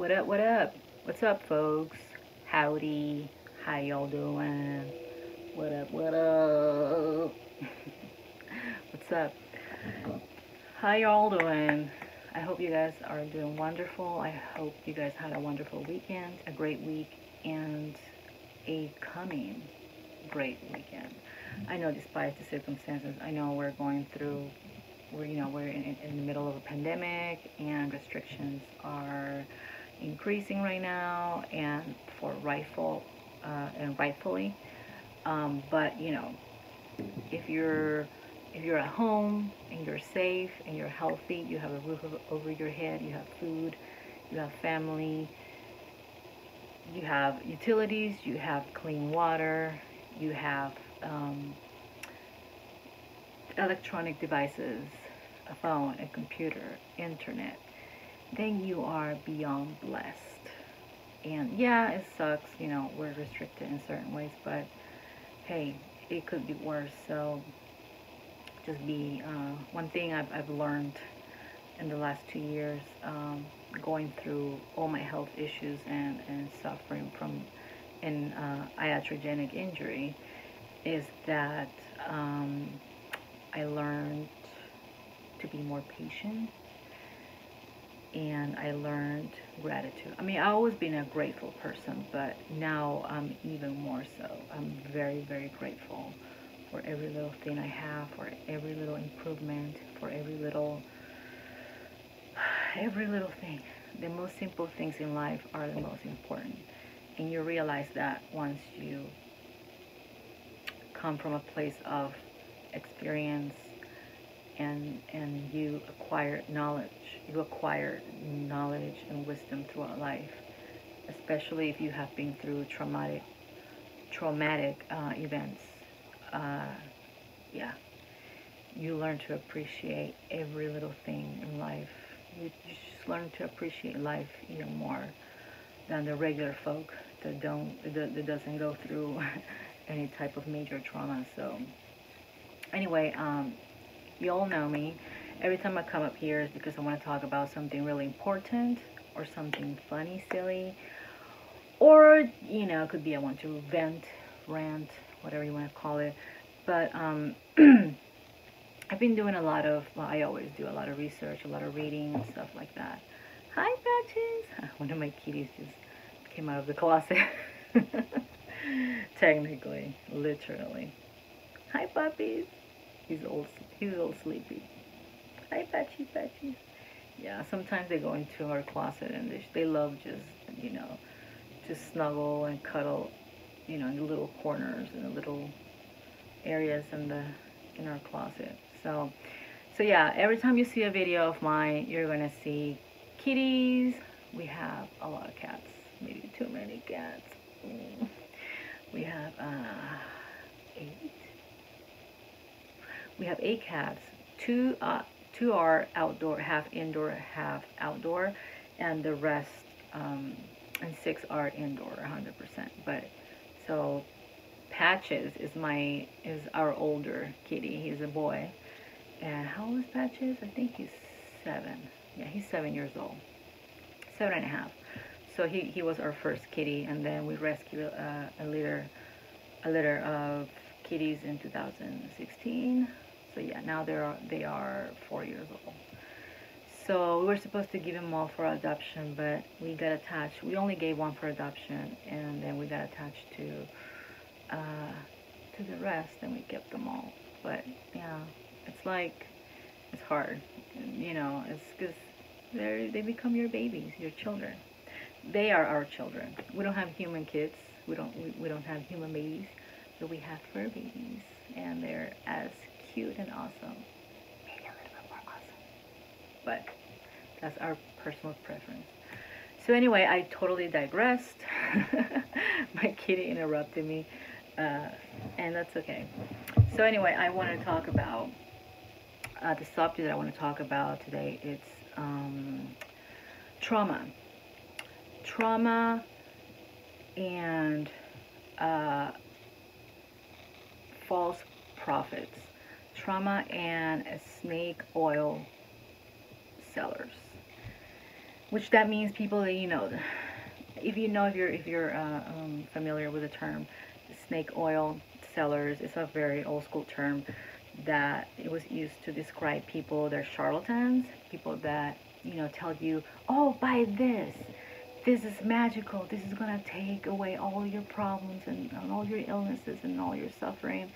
What up, what up? What's up, folks? Howdy. How y'all doing? What up, what up? What's up? How y'all doing? I hope you guys are doing wonderful. I hope you guys had a wonderful weekend, a great week, and a coming great weekend. I know despite the circumstances, I know we're going through, we're in the middle of a pandemic and restrictions are increasing right now and for rightfully. But if you're if you're at home and you're safe and you're healthy, you have a roof over your head, you have food, you have family, you have utilities, you have clean water, you have electronic devices, a phone, a computer, internet, then you are beyond blessed. And yeah, it sucks, we're restricted in certain ways, but hey, it could be worse. So just be one thing I've learned in the last 2 years, going through all my health issues and suffering from an iatrogenic injury, is that I learned to be more patient, and I learned gratitude. I mean, I've always been a grateful person, but now I'm even more so. I'm very, very grateful for every little thing I have, for every little improvement, for every little thing. The most simple things in life are the most important. And you realize that once you come from a place of experience, and you acquire knowledge and wisdom throughout life, especially if you have been through traumatic events. Yeah, you learn to appreciate every little thing in life. You just learn to appreciate life even more than the regular folk that doesn't go through any type of major trauma. So anyway, you all know me. Every time I come up here is because I want to talk about something really important or something funny, silly, or it could be I want to vent, rant, whatever you want to call it. But I've been doing I always do a lot of research, a lot of reading and stuff like that. Hi, Patches! One of my kitties just came out of the closet. Technically, literally. Hi, puppies! He's all sleepy. Hi, Patchy. Yeah, sometimes they go into our closet and they love just snuggle and cuddle, in the little corners and the little areas in our closet. So yeah, every time you see a video of mine, you're gonna see kitties. We have a lot of cats, maybe too many cats. We have 8. We have 8 cats. Two are outdoor, half indoor, half outdoor, and the rest, and 6 are indoor, 100%. But so Patches is our older kitty. He's a boy. And how old is Patches? I think he's 7. Yeah, he's 7 years old. 7.5. So he was our first kitty, and then we rescued a litter of kitties in 2016. So yeah, now they are 4 years old. So we were supposed to give them all for adoption, but we got attached. We only gave one for adoption, and then we got attached to the rest, and we kept them all. But yeah, it's hard, it's because they become your babies, your children. They are our children. We don't have human kids. We don't have human babies, but we have fur babies, and they're as cute and awesome. Maybe a little bit more awesome, but that's our personal preference. So anyway, I totally digressed. My kitty interrupted me, and that's okay. So anyway, I want to talk about the subject that I want to talk about today. It's trauma and false prophets, trauma and snake oil sellers. which that means people that if you're familiar with the term snake oil sellers. It's a very old school term that it was used to describe people. They're charlatans, people that tell you, oh, buy this, this is magical, this is gonna take away all your problems and all your illnesses and all your suffering.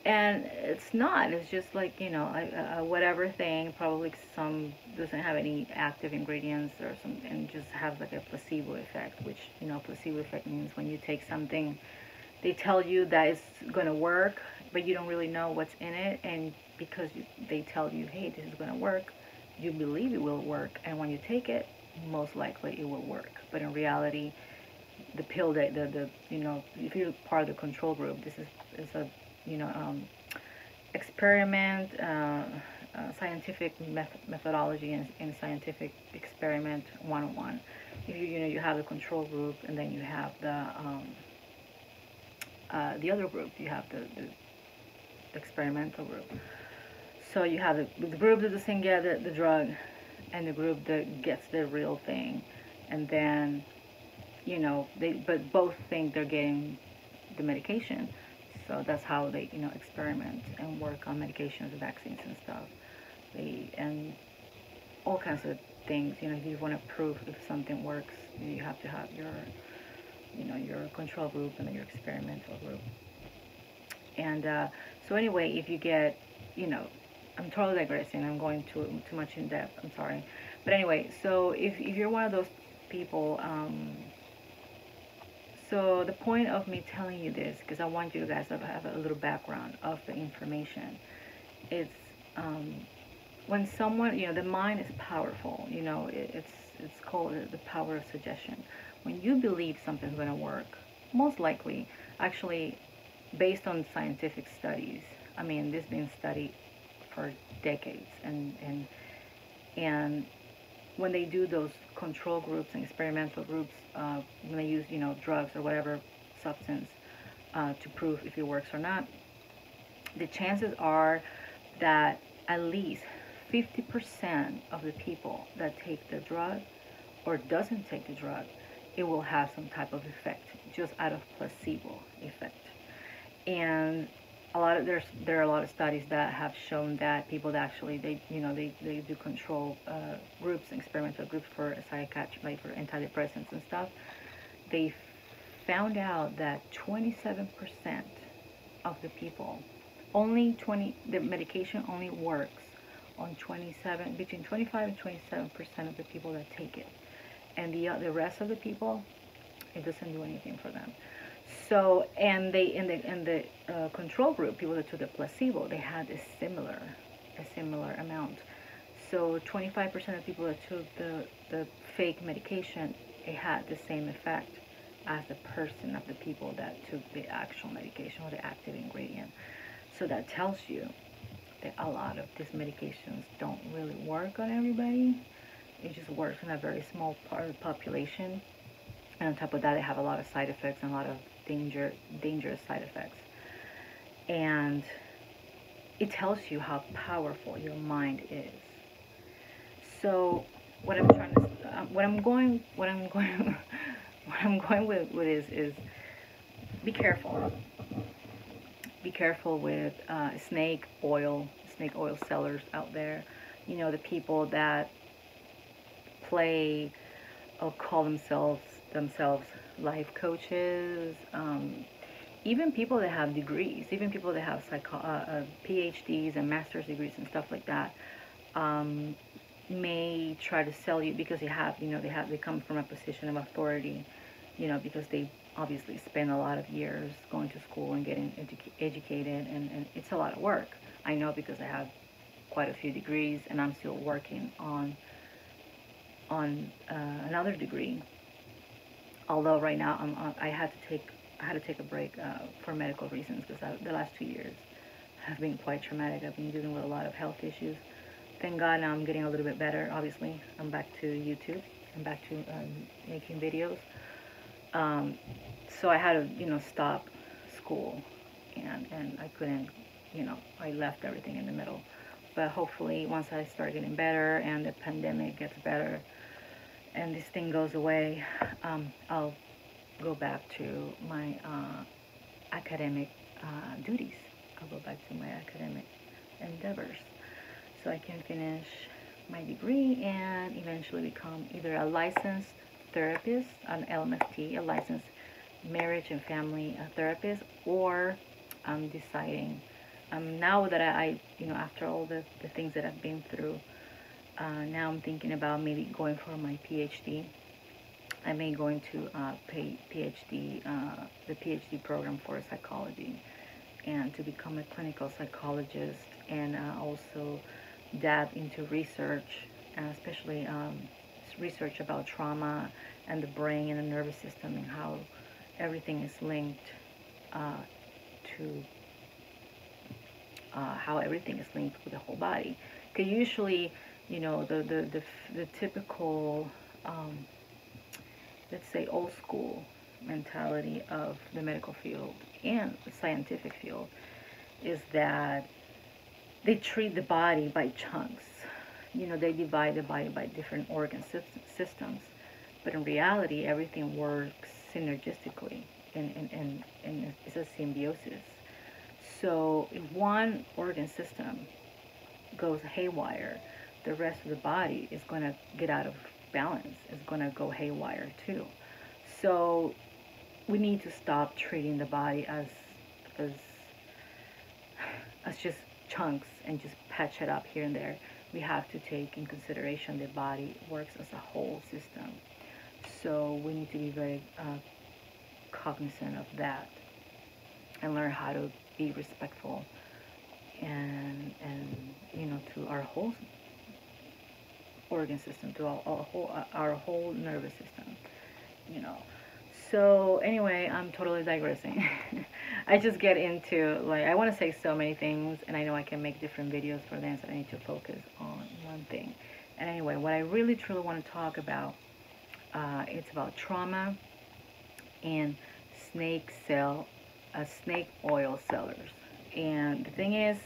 And it's not. It's just like a whatever thing. Probably some doesn't have any active ingredients or some, and just have like a placebo effect. Which placebo effect means when you take something, they tell you that it's gonna work, but you don't really know what's in it, and because they tell you, hey, this is gonna work, you believe it will work, and when you take it, most likely it will work. But in reality, the pill that the if you're part of the control group, this is a you know um, experiment, scientific methodology, and scientific experiment 101. If you have the control group, and then you have the other group, you have the experimental group. So you have the group that doesn't get the drug, and the group that gets the real thing, and then they but both think they're getting the medication. So that's how they experiment and work on medications, vaccines, and stuff. They and all kinds of things. If you want to prove if something works, you have to have your control group and then your experimental group. And so anyway, if you get, I'm totally digressing. I'm going too much in depth. I'm sorry. But anyway, so if you're one of those people, so the point of me telling you this, because I want you guys to have a little background of the information, it's when someone, the mind is powerful. It's called the power of suggestion. When you believe something's going to work, most likely, actually, based on scientific studies, I mean, this has been studied for decades, and when they do those control groups and experimental groups, when they use drugs or whatever substance to prove if it works or not, the chances are that at least 50% of the people that take the drug or doesn't take the drug, it will have some type of effect, just out of placebo effect. And there are a lot of studies that have shown that people that actually they do control groups, experimental groups for psychiatry, like for antidepressants and stuff. They found out that 27% of the people, the medication only works on between 25 and 27% of the people that take it, and the rest of the people, it doesn't do anything for them. So, and they in the control group, people that took the placebo, they had a similar amount. So 25% of people that took the fake medication, it had the same effect as the person of the people that took the actual medication or the active ingredient. So that tells you that a lot of these medications don't really work on everybody. It just works in a very small part of the population. And on top of that, they have a lot of side effects and a lot of dangerous side effects. And it tells you how powerful your mind is. So what I'm trying to, what I'm going, what I'm going with is be careful. Be careful with snake oil sellers out there. The people that play or call themselves life coaches, even people that have degrees, even people that have PhDs and master's degrees and stuff like that, may try to sell you because they come from a position of authority, because they obviously spend a lot of years going to school and getting educated, and it's a lot of work. I know, because I have quite a few degrees, and I'm still working on another degree. Although right now I had to take a break for medical reasons, because the last 2 years have been quite traumatic. I've been dealing with a lot of health issues. Thank God now I'm getting a little bit better. Obviously, I'm back to YouTube. I'm back to making videos. So I had to stop school, and I couldn't, I left everything in the middle. But hopefully, once I start getting better and the pandemic gets better, and this thing goes away, I'll go back to my academic duties. I'll go back to my academic endeavors so I can finish my degree and eventually become either a licensed therapist, an LMFT, a licensed marriage and family therapist, or I'm deciding now that after all the things that I've been through, now I'm thinking about maybe going for my PhD. I may go into pay PhD, the PhD program for psychology, and to become a clinical psychologist, and also dab into research, especially research about trauma and the brain and the nervous system and how everything is linked to how everything is linked with the whole body. Because usually, the typical, let's say, old school mentality of the medical field and the scientific field is that they treat the body by chunks. They divide the body by different organ systems. But in reality, everything works synergistically and it's a symbiosis. So if one organ system goes haywire, the rest of the body is going to get out of balance. It's going to go haywire too. So we need to stop treating the body as just chunks and just patch it up here and there. We have to take in consideration the body works as a whole system. So we need to be very cognizant of that and learn how to be respectful and to our whole organ system, to our whole nervous system. So anyway, I'm totally digressing. I just get into, like, I want to say so many things, and I know I can make different videos for them, so I need to focus on one thing. And anyway, what I really truly want to talk about, it's about trauma and snake oil sellers. And the thing is,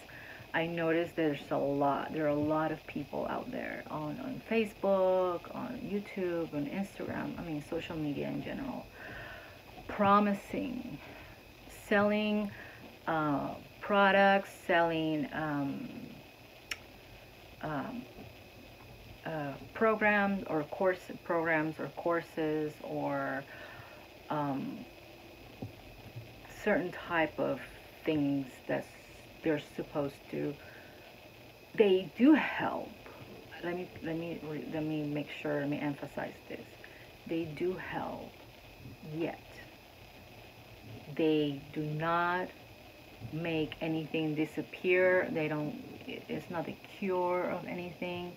I noticed there are a lot of people out there on Facebook, on YouTube, on Instagram, social media in general, promising, selling products, selling programs or courses or certain type of things that they're supposed to. They do help. Let me make sure. Let me emphasize this. They do help, yet they do not make anything disappear. They don't. It's not the cure of anything.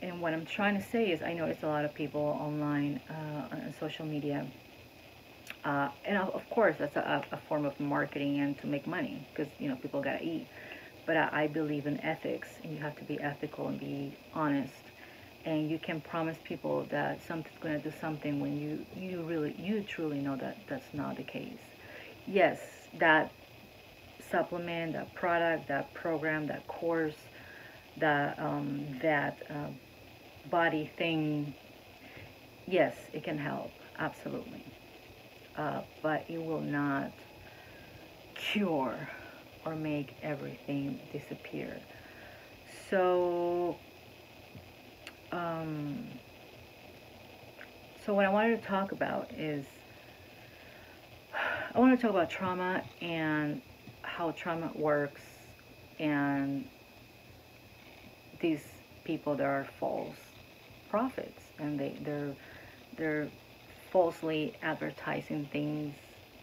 And what I'm trying to say is, I notice a lot of people online on social media. And of course, that's a form of marketing and to make money because, people got to eat. But I believe in ethics, and you have to be ethical and be honest. And you can promise people that something's going to do something when you truly know that that's not the case. Yes, that supplement, that product, that program, that course, that body thing, yes, it can help, absolutely. But it will not cure or make everything disappear. So, so what I wanted to talk about is, I want to talk about trauma and how trauma works, and these people that are false prophets, and they're falsely advertising things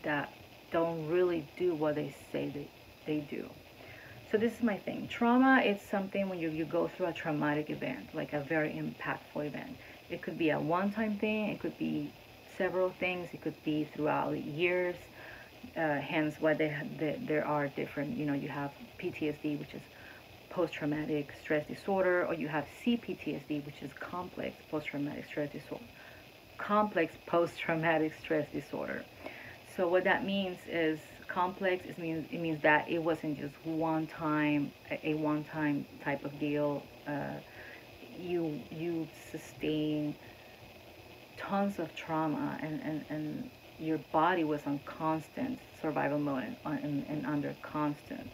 that don't really do what they say they do. So this is my thing. Trauma is something when you go through a traumatic event, like a very impactful event. It could be a one-time thing. It could be several things. It could be throughout years. Hence why there are different, you have PTSD, which is post-traumatic stress disorder, or you have CPTSD, which is complex post-traumatic stress disorder. Complex post-traumatic stress disorder. So what that means is complex. It means that it wasn't just a one-time type of deal. You sustain tons of trauma, and your body was on constant survival mode, and under constant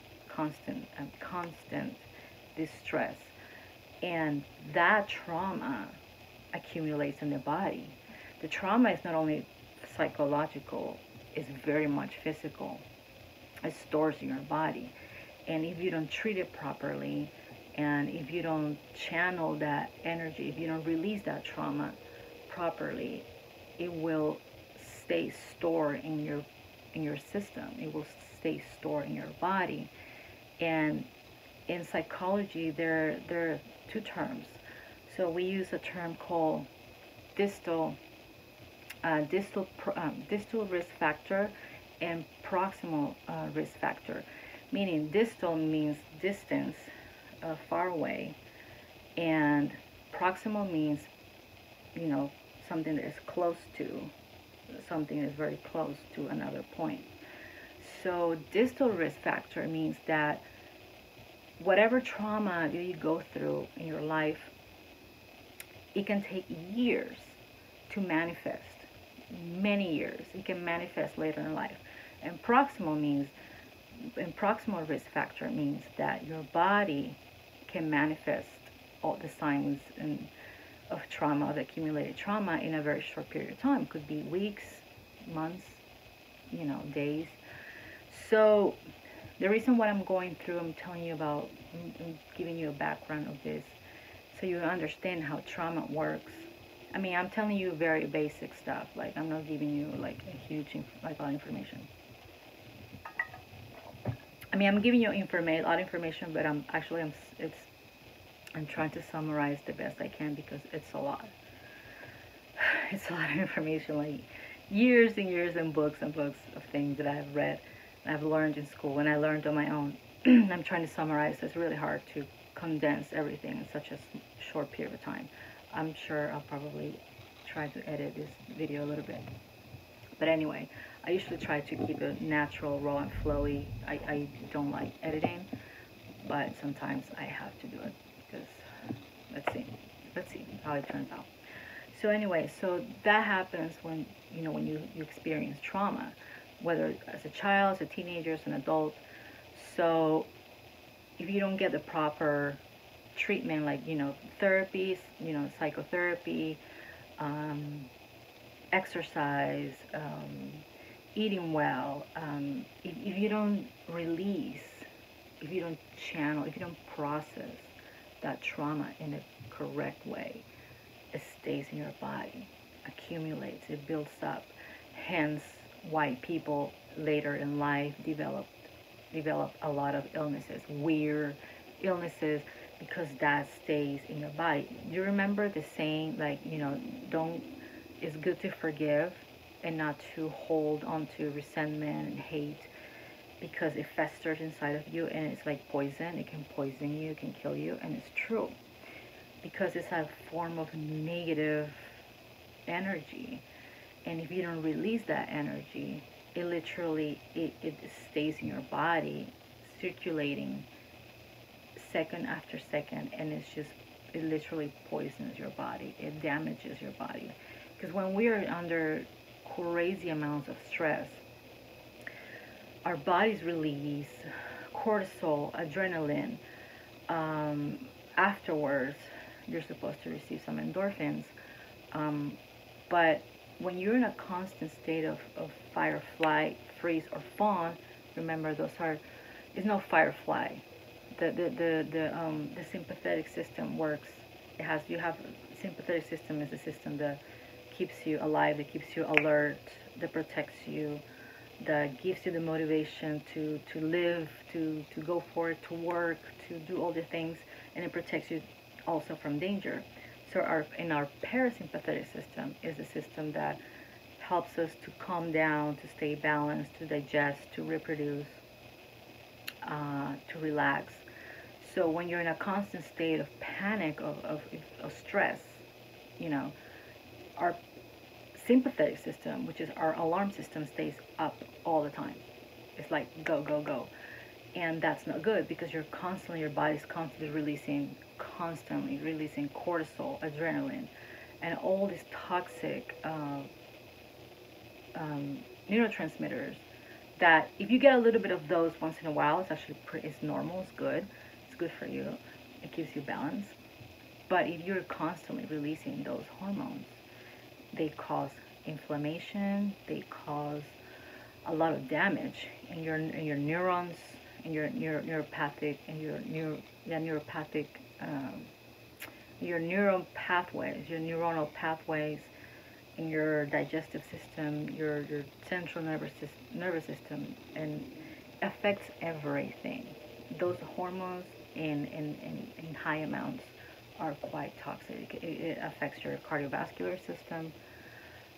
distress, and that trauma accumulates in the body. The trauma is not only psychological, it's very much physical. It stores in your body, and if you don't treat it properly, and if you don't channel that energy, if you don't release that trauma properly, it will stay stored in your system. It will stay stored in your body. And in psychology, there are two terms. So we use a term called distal distal risk factor and proximal risk factor. Meaning distal means distance, far away, and proximal means, you know, something that is close to, something that is very close to another point. So distal risk factor means that whatever trauma that you go through in your life, it can take years to manifest, many years. It can manifest later in life. And proximal risk factor means that your body can manifest all the signs of trauma, of accumulated trauma, in a very short period of time. It could be weeks, months, days. So the reason what I'm going through, I'm telling you about, I'm giving you a background of this so you understand how trauma works. I mean, I'm telling you very basic stuff. Like, I'm not giving you like a huge, like, all information. I mean, I'm giving you a lot of information, but I'm trying to summarize the best I can because it's a lot. It's a lot of information, like years and years and books of things that I've read and I've learned in school and I learned on my own. I'm trying to summarize. It's really hard to condense everything in such a short period of time. I'm sure I'll probably try to edit this video a little bit. But anyway, I usually try to keep it natural, raw, and flowy. I don't like editing, but sometimes I have to do it because let's see how it turns out. So anyway, so that happens when you experience trauma, whether as a child, as a teenager, as an adult. So if you don't get the proper treatment, like therapies, psychotherapy, exercise, eating well, if you don't release, if you don't channel, if you don't process that trauma in a correct way, it stays in your body, accumulates, it builds up. Hence why people later in life develop a lot of illnesses, weird illnesses, because that stays in your body. Do you remember the saying, like, it's good to forgive and not to hold on to resentment and hate, because it festers inside of you and it's like poison. It can poison you, it can kill you, and it's true because it's a form of negative energy. And if you don't release that energy, it literally it stays in your body, circulating second after second, and it literally poisons your body. It damages your body. Because when we are under crazy amounts of stress, our bodies release cortisol, adrenaline. Afterwards, you're supposed to receive some endorphins. But when you're in a constant state of fight or flight, freeze or fawn, remember it's no fight or flight. The sympathetic system works. Sympathetic system is a system that keeps you alive, that keeps you alert, that protects you, that gives you the motivation to live, to go forward, to work, to do all the things, and it protects you also from danger. So our parasympathetic system is a system that helps us to calm down, to stay balanced, to digest, to reproduce, to relax. So when you're in a constant state of panic, of stress, our sympathetic system, which is our alarm system, stays up all the time. It's like go, go, go. And that's not good because your body's constantly releasing cortisol, adrenaline, and all these toxic neurotransmitters, that if you get a little bit of those once in a while, it's actually it's normal, it's good for you, it gives you balance. But if you're constantly releasing those hormones, they cause inflammation, they cause a lot of damage in your neurons, in your neuropathic, and neuropathic, your neural pathways, your neuronal pathways, in your digestive system, your central nervous system, and affects everything. Those hormones in high amounts are quite toxic. It affects your cardiovascular system.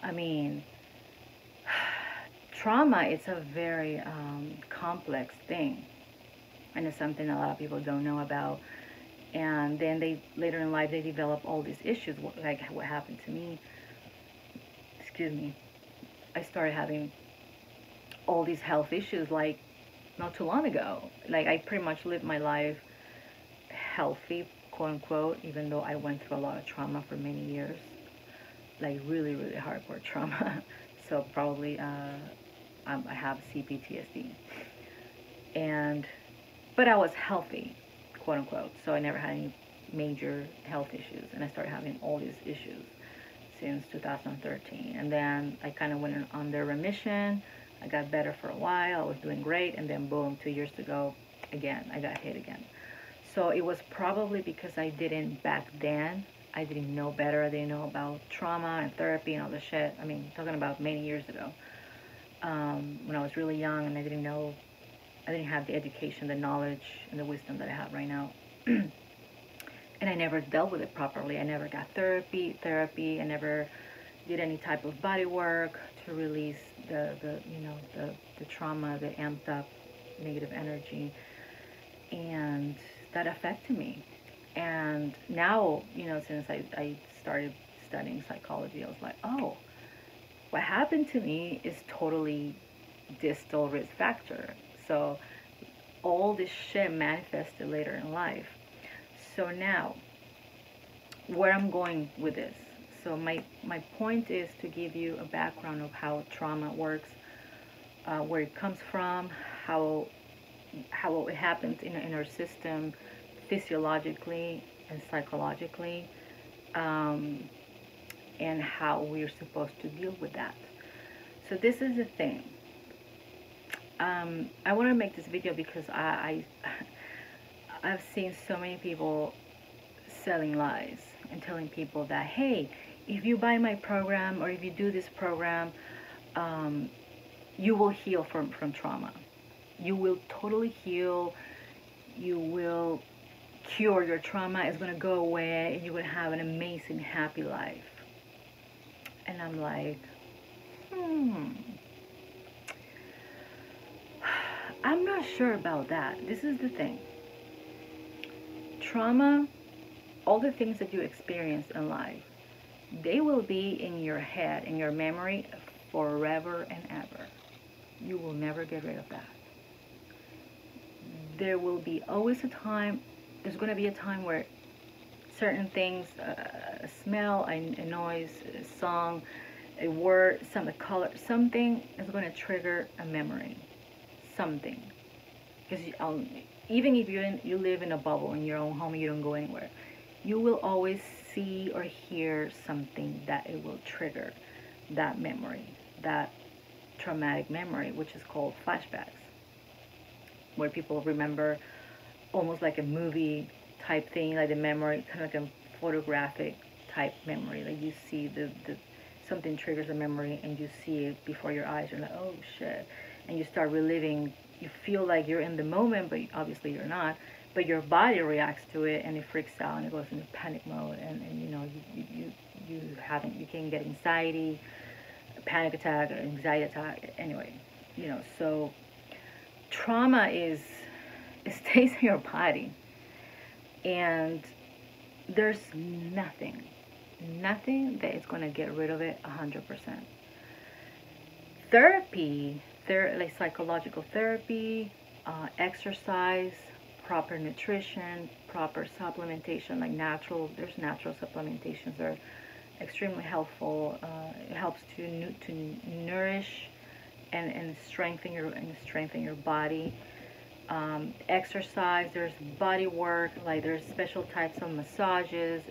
I mean, trauma is a very complex thing, and it's something a lot of people don't know about. And then they later in life they develop all these issues, like what happened to me. Excuse me. I started having all these health issues like not too long ago. Like I pretty much lived my life healthy, quote unquote, even though I went through a lot of trauma for many years, like really, really hardcore trauma. So probably I have CPTSD, but I was healthy, quote unquote. So I never had any major health issues, and I started having all these issues since 2013. And then I kind of went under remission. I got better for a while. I was doing great, and then boom, 2 years ago, again, I got hit again. So it was probably because I didn't back then. I didn't know better. I didn't know about trauma and therapy and all this shit. I mean, talking about many years ago, when I was really young, and I didn't know, I didn't have the education, the knowledge, and the wisdom that I have right now. And I never dealt with it properly. I never got therapy. I never did any type of body work to release the trauma, the amped up negative energy, and that affected me. And now, since I started studying psychology, I was like, oh, what happened to me is totally distal risk factor. So all this shit manifested later in life. So now, where I'm going with this. So my point is to give you a background of how trauma works, where it comes from, how it happens in our system, physiologically and psychologically, and how we're supposed to deal with that. So this is the thing. I want to make this video because I've seen so many people selling lies and telling people that, hey, if you buy my program or if you do this program, you will heal from trauma. You will totally heal. You will cure your trauma. It's going to go away and you're going to have an amazing, happy life. And I'm like, I'm not sure about that. This is the thing. Trauma, all the things that you experience in life, they will be in your head, in your memory, forever and ever. You will never get rid of that. There will be always a time, there's going to be a time where certain things, a smell, a noise, a song, a word, a color, something is going to trigger a memory. Something. Because even if you live in a bubble in your own home and you don't go anywhere, you will always see or hear something that it will trigger that memory, that traumatic memory, which is called flashbacks, where people remember almost like a movie type thing, like the memory, kind of like a photographic type memory. Like you see something triggers a memory and you see it before your eyes. You're like, oh shit. And you start reliving. You feel like you're in the moment, but obviously you're not. But your body reacts to it and it freaks out and it goes into panic mode. And you can get anxiety, a panic attack, or anxiety attack. Anyway, so trauma it stays in your body. And there's nothing that is going to get rid of it 100%. Therapy, like psychological therapy, exercise, proper nutrition, proper supplementation, like there's natural supplementations, there are extremely helpful. It helps to nourish and strengthen your body. Exercise, there's body work, like there's special types of massages,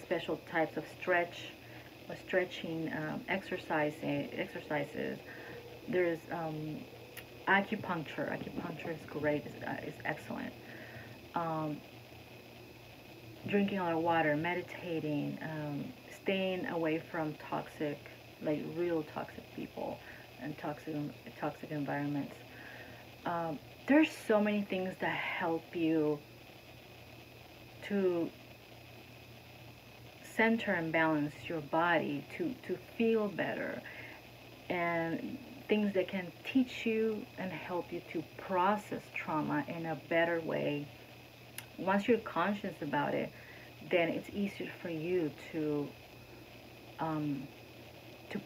special types of stretching exercises. There's acupuncture. Acupuncture is great. Is excellent. Um, Drinking a lot of water, meditating, staying away from toxic, like real toxic people and toxic environments. There's so many things that help you to center and balance your body, to feel better, and things that can teach you and help you to process trauma in a better way. Once you're conscious about it, then it's easier for you to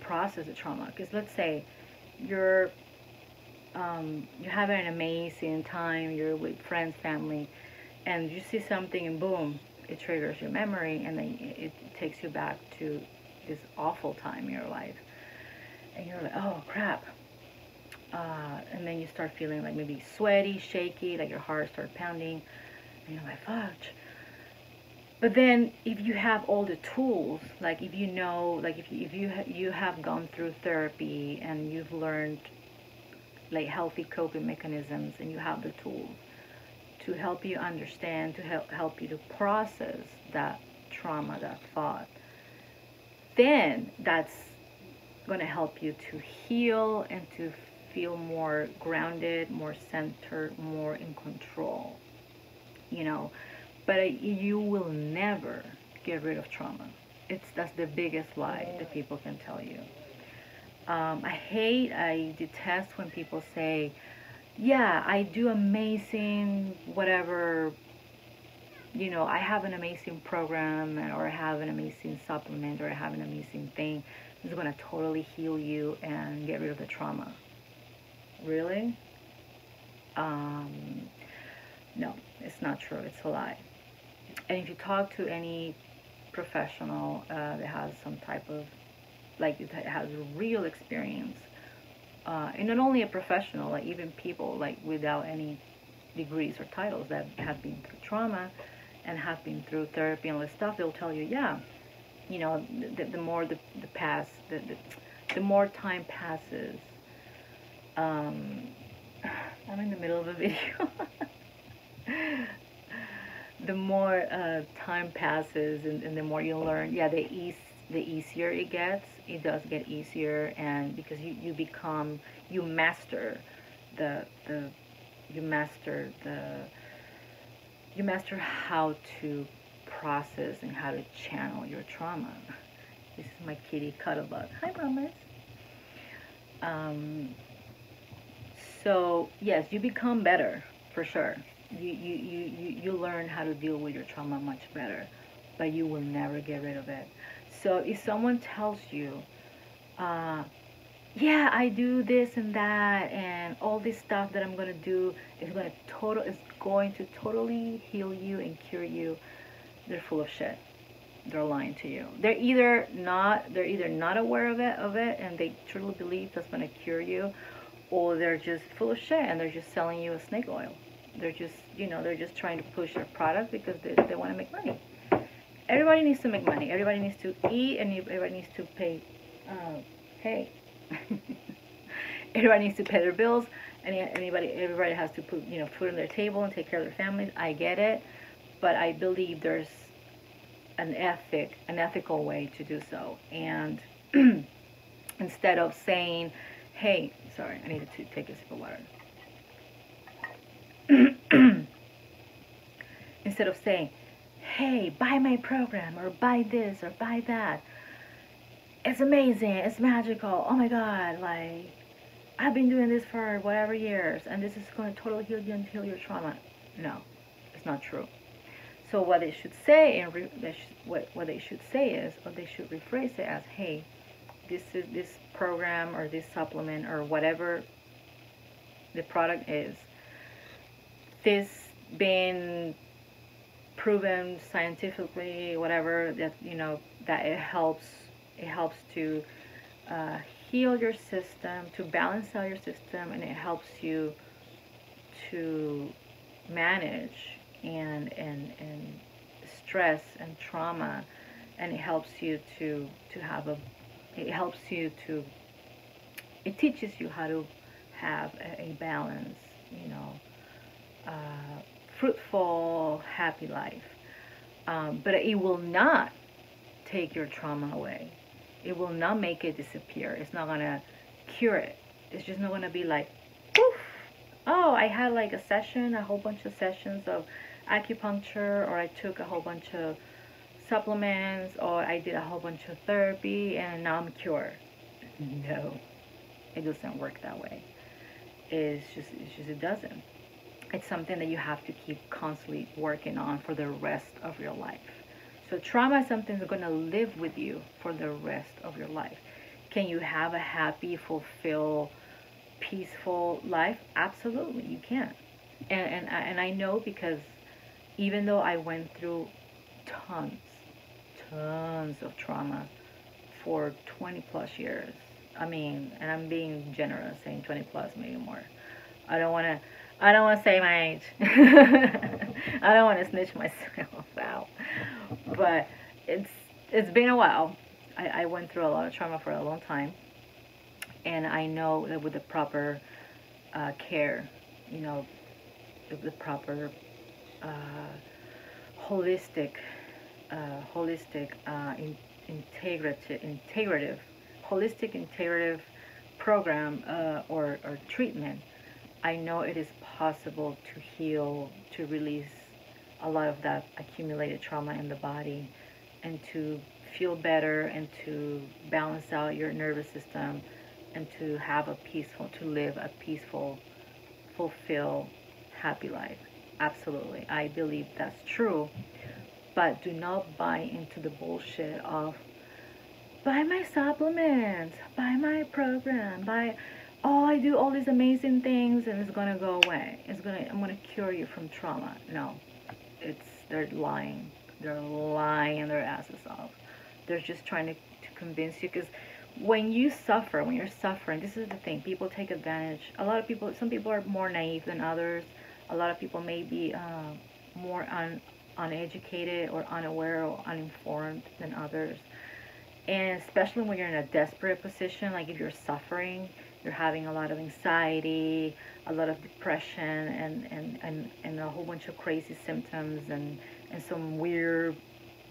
process the trauma. Because let's say you're you're having an amazing time, you're with friends, family, and you see something and boom, it triggers your memory, and then it takes you back to this awful time in your life, and you're like, oh crap. And then you start feeling like maybe sweaty, shaky, like your heart starts pounding, and you're like, fudge. But then if you have all the tools, like if you know, like if you have gone through therapy and you've learned like healthy coping mechanisms, and you have the tools to help you understand, to help you to process that trauma, that thought, then that's going to help you to heal and to feel more grounded, more centered, more in control, you know. But you will never get rid of trauma. That's the biggest lie that people can tell you. I detest when people say, yeah, I do amazing, whatever, you know, I have an amazing program, or I have an amazing supplement, or I have an amazing thing. It's going to totally heal you and get rid of the trauma. Really? No, it's not true. It's a lie. And if you talk to any professional that has some type of, like, that has real experience, and not only a professional, like even people like without any degrees or titles that have been through trauma and have been through therapy and all this stuff, they'll tell you, yeah, you know, the more the more time passes. I'm in the middle of a video. The more time passes, and the more you learn, yeah, the easier it gets. It does get easier, and because you master the you master how to process and how to channel your trauma. This is my kitty Cuddlebug. Hi, mamas. So yes, you become better for sure. You learn how to deal with your trauma much better, but you will never get rid of it. So if someone tells you, yeah, I do this and that, and all this stuff that I'm gonna do is going to totally heal you and cure you, they're full of shit. They're lying to you. They're either not aware of it, and they truly believe that's gonna cure you, or they're just full of shit and they're just selling you a snake oil. They're just, they're just trying to push their product because they want to make money. Everybody needs to make money. Everybody needs to eat, and everybody needs to pay. Hey, everybody needs to pay their bills, and everybody has to put food on their table and take care of their families. I get it, but I believe there's an ethical way to do so. And instead of saying, hey, sorry, I needed to take a sip of water. Instead of saying, hey, buy my program, or buy this, or buy that. It's amazing, it's magical, oh my God, like, I've been doing this for whatever years, and this is going to totally heal you and heal your trauma. No, it's not true. So what they should say, and what they should say is, or they should rephrase it as, hey, this program or this supplement or whatever the product is, this been proven scientifically, whatever, that that it helps to uh, heal your system, to balance out your system, and it helps you to manage and stress and trauma, and it helps you to have a it helps you to it teaches you how to have a balance, you know, fruitful, happy life. But it will not take your trauma away. It will not make it disappear. It's not gonna cure it. It's just not gonna be like, poof. Oh, I had like a whole bunch of sessions of acupuncture, or I took a whole bunch of supplements, or I did a whole bunch of therapy, and now I'm cured. No, it doesn't work that way. It's just it doesn't. It's something that you have to keep constantly working on for the rest of your life. So trauma is something that's going to live with you for the rest of your life. Can you have a happy, fulfilled, peaceful life? Absolutely, you can. And I know, because even though I went through tons, tons of trauma for 20 plus years. I mean, and I'm being generous saying 20 plus, maybe more. I don't want to I don't want to say my age. I don't want to snitch myself out. But it's it's been a while. I went through a lot of trauma for a long time, and I know that with the proper care, you know, the proper uh, holistic, holistic, integrative, holistic integrative program, or treatment, I know it is possible to heal, to release a lot of that accumulated trauma in the body, and to feel better, and to balance out your nervous system, and to to live a peaceful, fulfilled, happy life. Absolutely. I believe that's true. But do not buy into the bullshit of buy my supplements, buy my program, buy oh, I do all these amazing things and it's gonna go away. I'm gonna cure you from trauma. No. They're lying. They're lying their asses off. They're just trying to convince you, because when you're suffering, this is the thing, people take advantage. Some people are more naive than others. A lot of people may be more uneducated or unaware or uninformed than others. And especially when you're in a desperate position, like if you're suffering, you're having a lot of anxiety, a lot of depression, and a whole bunch of crazy symptoms, and some weird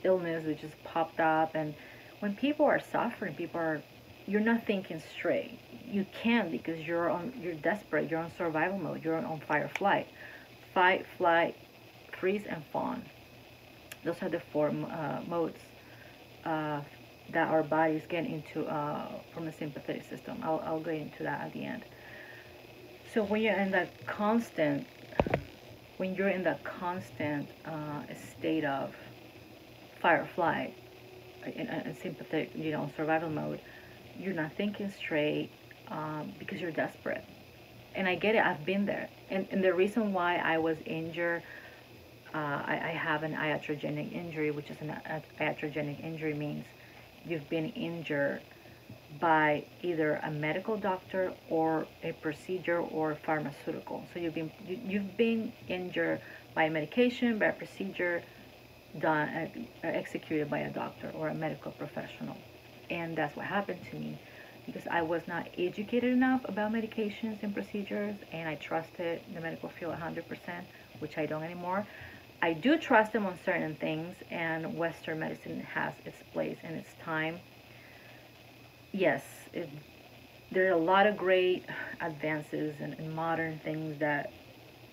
illness that just popped up. And when people are suffering, you're not thinking straight. You can't, because you're desperate, you're on survival mode, you're on fight, flight, freeze, and fawn. Those are the four modes that our bodies get into from the sympathetic system. I'll go into that at the end. So when you're in that constant state of fight or flight, in a sympathetic, survival mode, you're not thinking straight, because you're desperate. And I get it. I've been there. And the reason why I was injured, I have an iatrogenic injury, which is an iatrogenic injury means you've been injured by either a medical doctor or a procedure or pharmaceutical. So you've been injured by a medication, by a procedure done executed by a doctor or a medical professional. And that's what happened to me, because I was not educated enough about medications and procedures, and I trusted the medical field 100%, which I don't anymore. I do trust them on certain things, and Western medicine has its place and its time. Yes, there are a lot of great advances and modern things that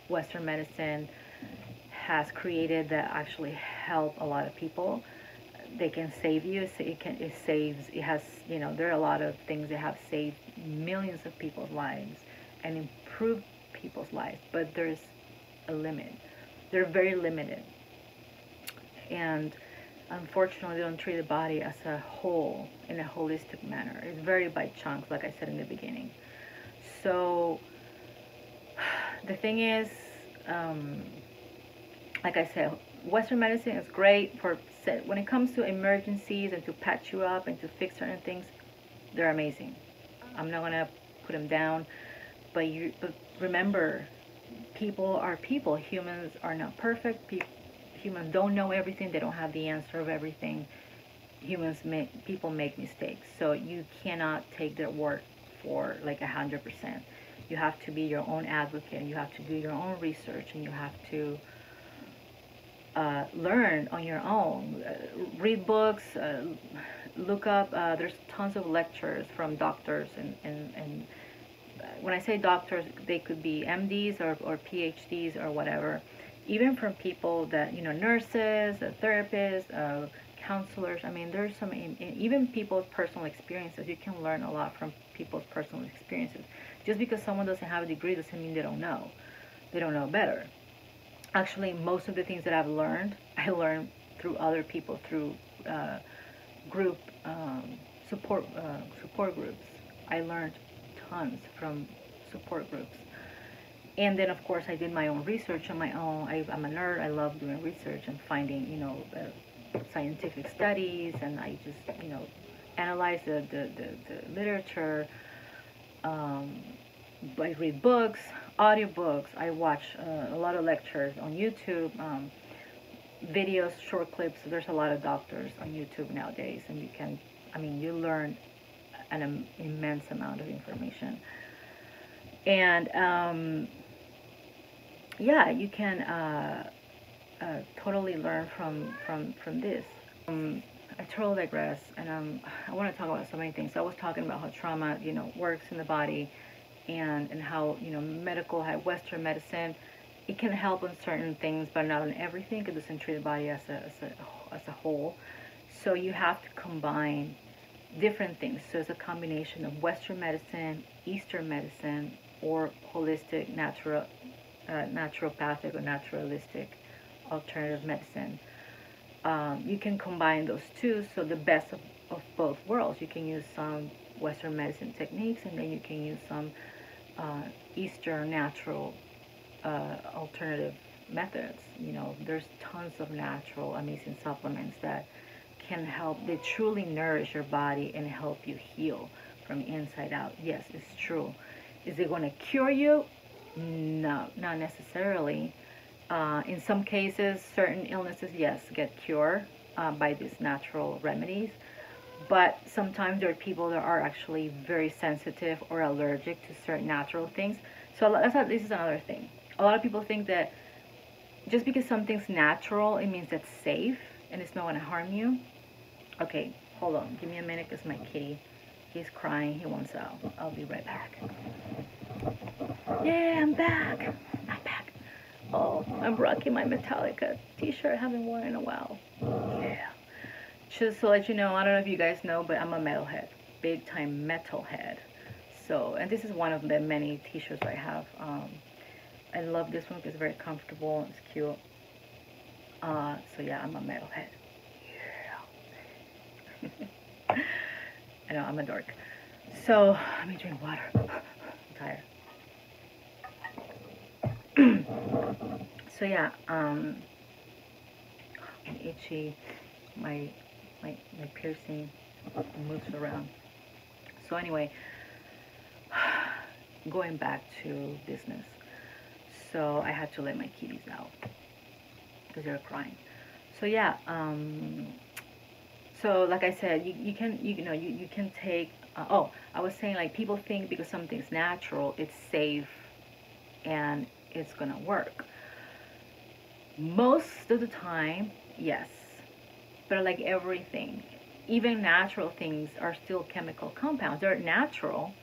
Western medicine has created that actually help a lot of people. They can save you. There are a lot of things that have saved millions of people's lives and improved people's lives, but there's a limit. They're very limited. And unfortunately, they don't treat the body as a whole in a holistic manner. It's very by chunks, like I said in the beginning. So the thing is, like I said, Western medicine is great for when it comes to emergencies and to patch you up and to fix certain things. They're amazing. I'm not gonna put them down, but remember, people are people. Humans are not perfect. Humans don't know everything. They don't have the answer of everything. People make mistakes. So you cannot take their word for like 100%. You have to be your own advocate, and you have to do your own research, and you have to learn on your own. Read books, look up. There's tons of lectures from doctors, and when I say doctors, they could be MDs or PhDs or whatever. Even from people that, nurses, therapists, counselors. I mean, there's some, even people's personal experiences. You can learn a lot from people's personal experiences. Just because someone doesn't have a degree doesn't mean they don't know. They don't know better. Actually, most of the things that I've learned, I learned through other people, through group support groups. I learned tons from support groups. And then, of course, I did my own research on my own. I'm a nerd. I love doing research and finding, scientific studies. And I just, analyze the literature. I read books, audiobooks. I watch a lot of lectures on YouTube, videos, short clips. There's a lot of doctors on YouTube nowadays. And you learn an immense amount of information. And yeah, you can totally learn from this. I totally digress, and I want to talk about so many things. So I was talking about how trauma, works in the body, and how Western medicine, it can help on certain things, but not on everything, because it doesn't treat the body as a whole. So you have to combine different things. So it's a combination of Western medicine, Eastern medicine, or holistic, naturopathic or naturalistic alternative medicine. You can combine those two, so the best of both worlds. You can use some Western medicine techniques, and then you can use some Eastern natural alternative methods. There's tons of natural, amazing supplements that can help. They truly nourish your body and help you heal from inside out. Yes, it's true. Is it going to cure you? No, not necessarily. In some cases, certain illnesses, yes, get cured by these natural remedies. But sometimes there are people that are actually very sensitive or allergic to certain natural things. So this is another thing. A lot of people think that just because something's natural, it means it's safe and it's not going to harm you. Okay, hold on. Give me a minute, because my kitty, he's crying. He wants out. I'll be right back. Yeah, I'm back. I'm back. Oh, I'm rocking my Metallica t-shirt I haven't worn in a while. Yeah. Just to let you know, I don't know if you guys know, but I'm a metalhead. Big time metalhead. So, and this is one of the many t-shirts I have. I love this one because it's very comfortable. It's cute. So yeah, I'm a metalhead. Yeah. I know, I'm a dork. So, let me drink water. I'm tired. So yeah, I'm itchy. My piercing moves around. So anyway, going back to business. So I had to let my kitties out because they're crying. So yeah, so like I said, you can take. Oh, I was saying, like, people think because something's natural, it's safe and it's gonna work. Most of the time, yes. But like everything, even natural things are still chemical compounds. They're natural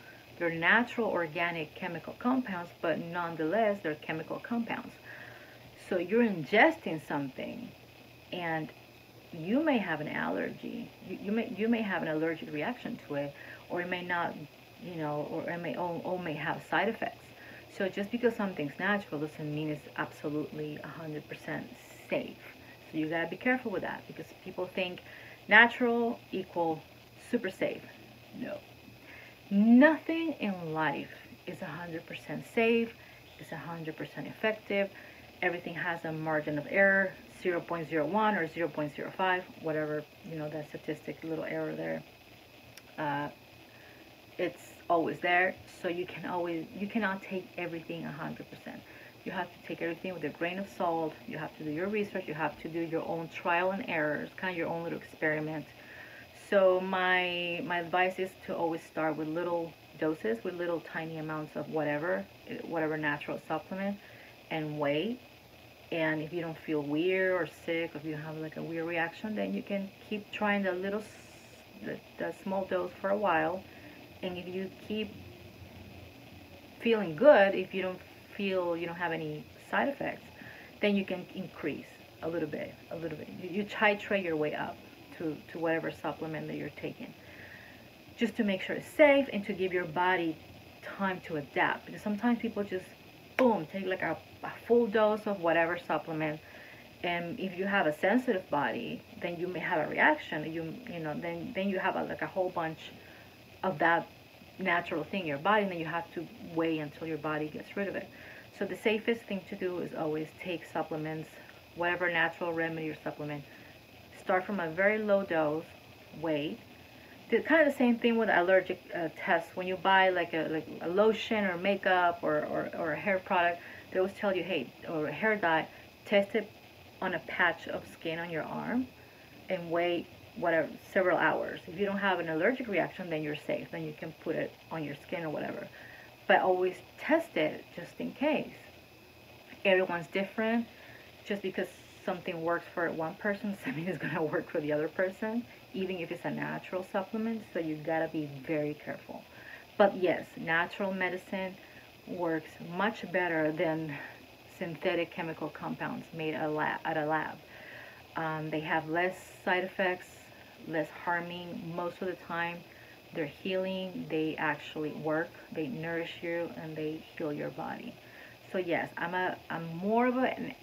organic chemical compounds, but nonetheless, they're chemical compounds. So you're ingesting something, and you may have an allergy. You may have an allergic reaction to it, or it may not, or it may have side effects. So just because something's natural doesn't mean it's absolutely 100% safe. So you gotta be careful with that, because people think natural equal super safe. No. Nothing in life is 100% safe, is 100% effective. everything has a margin of error, 0.01 or 0.05, whatever, that statistic, little error there. It's always there, so you cannot take everything 100%. You have to take everything with a grain of salt. You have to do your research. You have to do your own trial and errors, kind of your own little experiment. So my advice is to always start with little doses, with little tiny amounts of whatever natural supplement, and wait. And if you don't feel weird or sick, or if you have like a weird reaction, then you can keep trying the small dose for a while. And if you keep feeling good, if you don't feel you don't have any side effects, then you can increase a little bit. You titrate your way up to whatever supplement that you're taking, just to make sure it's safe and to give your body time to adapt. Because sometimes people just boom take like a full dose of whatever supplement, and if you have a sensitive body, then you may have a reaction. Then you have like a whole bunch of that natural thing in your body, and then you have to wait until your body gets rid of it. So the safest thing to do is always take supplements, whatever natural remedy or supplement. Start from a very low dose, wait. Kind of the same thing with allergic tests. When you buy like a lotion or makeup or a hair product, they always tell you, hey, or a hair dye, test it on a patch of skin on your arm and wait whatever several hours. If you don't have an allergic reaction, then you're safe. Then you can put it on your skin or whatever. But always test it just in case. Everyone's different. Just because something works for one person doesn't mean it's going to work for the other person, even if it's a natural supplement. So you got to be very careful. But yes, natural medicine works much better than synthetic chemical compounds made at a lab. They have less side effects, less harming most of the time. They're healing. They actually work. They nourish you and they heal your body. So yes, I'm more of an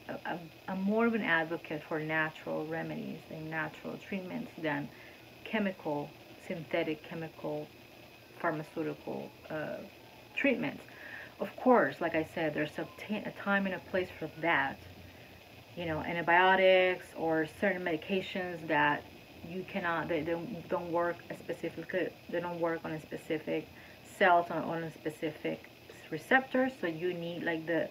advocate for natural remedies and natural treatments than synthetic chemical, pharmaceutical treatments. Of course, like I said, there's a time and a place for that. Antibiotics or certain medications that you cannot, they don't work specifically. They don't work on a specific cells on a specific receptors. So you need like the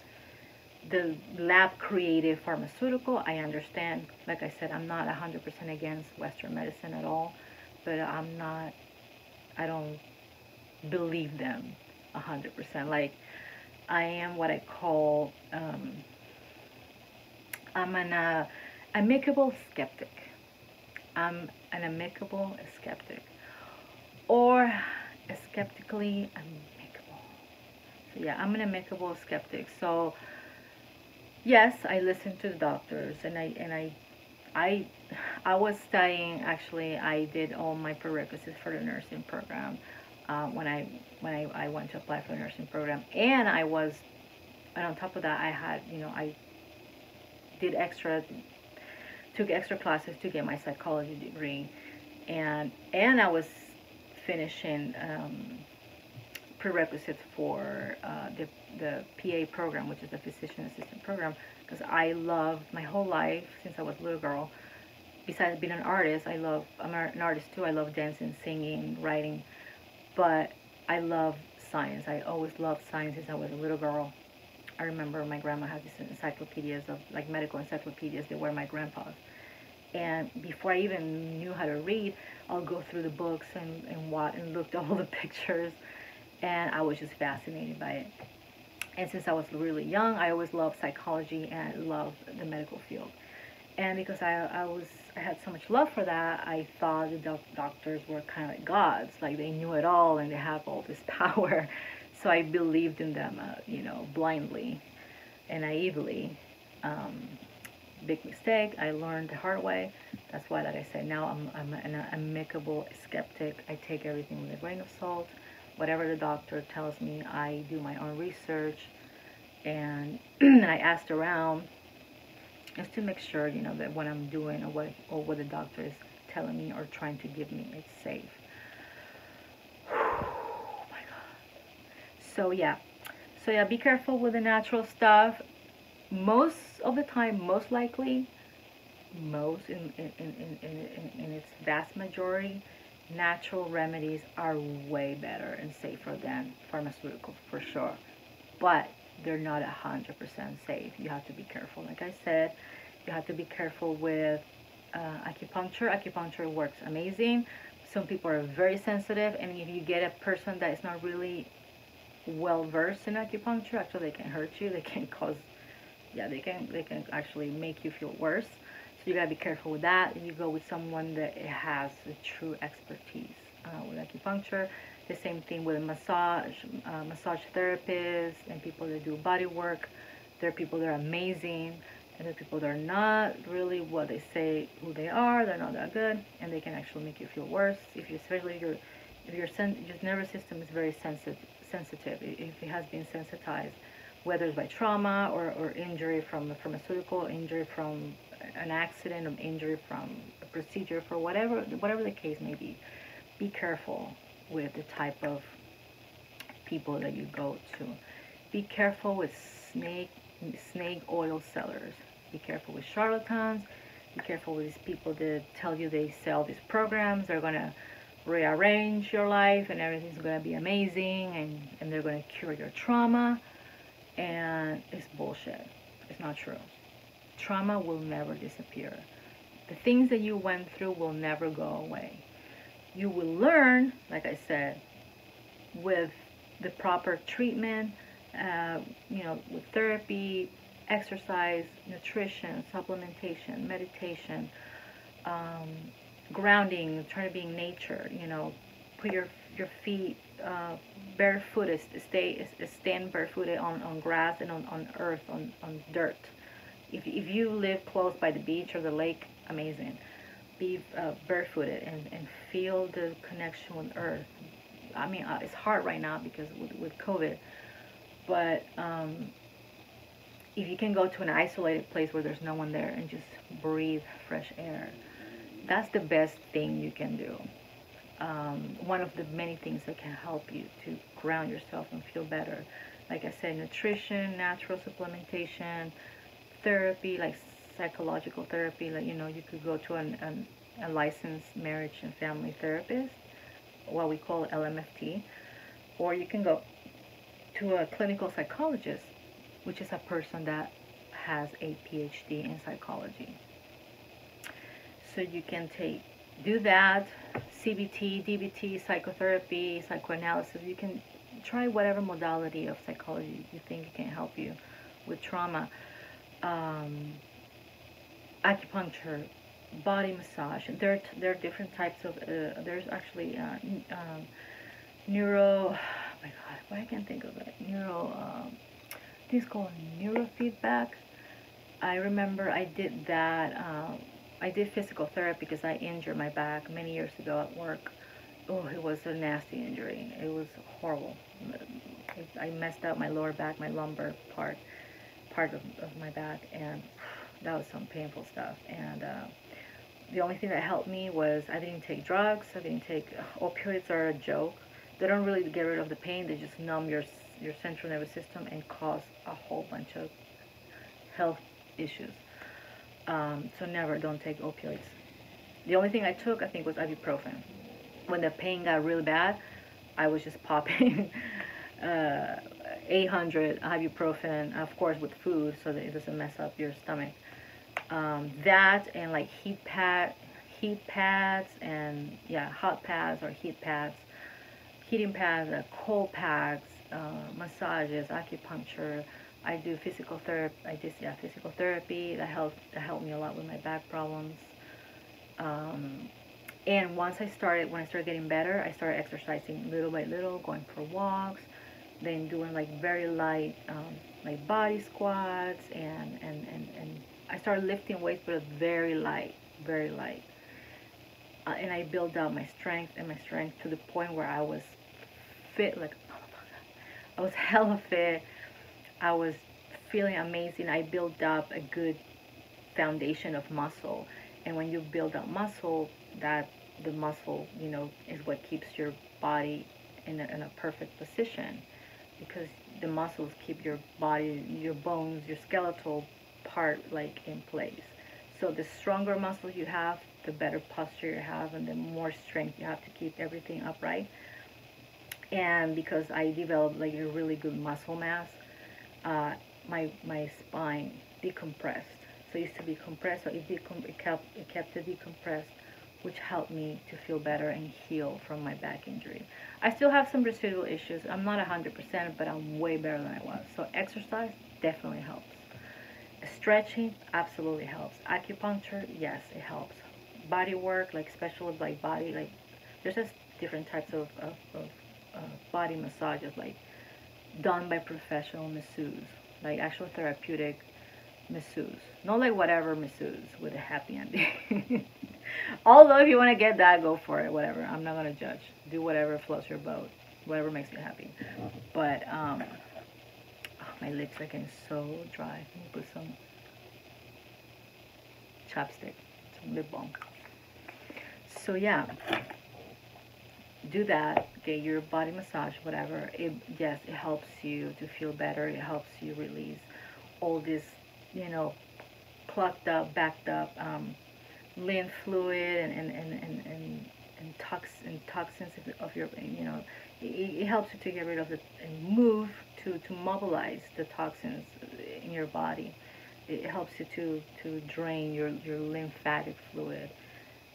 lab created pharmaceutical. I understand. Like I said, I'm not 100% against Western medicine at all, but I don't believe them 100%. Like I am what I call I'm an amicable skeptic. I'm an amicable skeptic, or a skeptically amicable. So yeah, I'm an amicable skeptic. So yes, I listen to the doctors, and I was studying. Actually, I did all my prerequisites for the nursing program when I went to apply for the nursing program, and on top of that, I had I took extra classes to get my psychology degree, and I was finishing prerequisites for the PA program, which is the physician assistant program, because I love my whole life since I was a little girl. Besides being an artist, I'm an artist too. I love dancing, singing, writing, but I love science. I always loved science since I was a little girl. I remember my grandma had these encyclopedias of like medical encyclopedias. They were my grandpa's. And before I even knew how to read, I'll go through the books and looked at all the pictures, and I was just fascinated by it. And since I was really young, I always loved psychology and loved the medical field. And because I had so much love for that, I thought the doctors were kind of like gods, like they knew it all and they have all this power. So I believed in them, blindly and naively. Big mistake. I learned the hard way. That's why, like I said, now I'm an amicable skeptic. I take everything with a grain of salt. Whatever the doctor tells me, I do my own research, and I asked around just to make sure, that what I'm doing or what the doctor is telling me or trying to give me is safe. Oh my God. So yeah, be careful with the natural stuff. most of the time, most likely, most in its vast majority, natural remedies are way better and safer than pharmaceutical for sure. But they're not 100% safe. You have to be careful. Like I said, you have to be careful with acupuncture. Acupuncture works amazing. Some people are very sensitive, and if you get a person that is not really well versed in acupuncture, actually they can hurt you. They can cause, yeah, they can actually make you feel worse. So you gotta be careful with that. You go with someone that has a true expertise with acupuncture. The same thing with a massage therapists and people that do body work. There are people that are amazing, and there are people that are not really what they say who they are. They're not that good, and they can actually make you feel worse. If you, especially your nervous system is very sensitive, if it has been sensitized, whether it's by trauma or injury from a pharmaceutical, injury from an accident, or injury from a procedure, for whatever the case may be careful with the type of people that you go to. Be careful with snake oil sellers. Be careful with charlatans. Be careful with these people that tell you they sell these programs. They're gonna rearrange your life and everything's gonna be amazing, and they're gonna cure your trauma. And it's bullshit. It's not true. Trauma will never disappear. The things that you went through will never go away. You will learn, like I said, with the proper treatment, with therapy, exercise, nutrition, supplementation, meditation, um, grounding, try to be in nature, put your feet barefooted, stand barefooted on grass and on earth, on dirt. If you live close by the beach or the lake, amazing. Be barefooted and feel the connection with earth. I mean, it's hard right now because with COVID, but if you can go to an isolated place where there's no one there and just breathe fresh air, that's the best thing you can do. One of the many things that can help you to ground yourself and feel better. Like I said, nutrition, natural supplementation, therapy, like psychological therapy. Like, you could go to a licensed marriage and family therapist, what we call LMFT, or you can go to a clinical psychologist, which is a person that has a PhD in psychology. So you can do that, CBT, DBT, psychotherapy, psychoanalysis. You can try whatever modality of psychology you think can help you with trauma. Acupuncture, body massage. There are different types of. There's actually neuro. Oh my God, why I can't think of it. This is called neurofeedback. I remember I did that. I did physical therapy because I injured my back many years ago at work. Oh, it was a nasty injury. It was horrible. I messed up my lower back, my lumbar part of my back, and that was some painful stuff. And the only thing that helped me was I didn't take drugs. I didn't take opioids are a joke. They don't really get rid of the pain. They just numb your central nervous system and cause a whole bunch of health issues. So don't take opioids. The only thing I took, I think, was ibuprofen. When the pain got really bad, I was just popping 800 ibuprofen, of course, with food, so that it doesn't mess up your stomach. That and like heat pads, and yeah, hot pads or heat pads, heating pads, cold packs, massages, acupuncture. I do physical therapy. Physical therapy. That helped me a lot with my back problems. And when I started getting better, I started exercising little by little, going for walks, then doing like very light, like body squats, and I started lifting weights, but very light, very light. And I built up my strength to the point where I was fit, like I was hella fit. I was feeling amazing. I built up a good foundation of muscle, and when you build up muscle, the muscle, is what keeps your body in a perfect position, because the muscles keep your body, your bones, your skeletal part like in place. So the stronger muscles you have, the better posture you have, and the more strength you have to keep everything upright. And because I developed like a really good muscle mass, my spine decompressed. So it used to be compressed, so it kept it decompressed, which helped me to feel better and heal from my back injury. I still have some residual issues. I'm not 100%, but I'm way better than I was. So exercise definitely helps. Stretching absolutely helps. Acupuncture, yes, it helps. Body work, like special like body, like there's just different types of body massages, like done by professional masseurs, like actual therapeutic masseuse. Not like whatever masseuse with a happy ending. Although if you want to get that, go for it. Whatever. I'm not gonna judge. Do whatever floats your boat. Whatever makes you happy. But oh, my lips are getting so dry. Let me put some chapstick, some lip balm. So yeah, do that. Get your body massage, whatever. Yes, it helps you to feel better. It helps you release all this, you know, plucked up, backed up lymph fluid and toxins of your, you know, it helps you to get rid of it and move to mobilize the toxins in your body. It helps you to drain your lymphatic fluid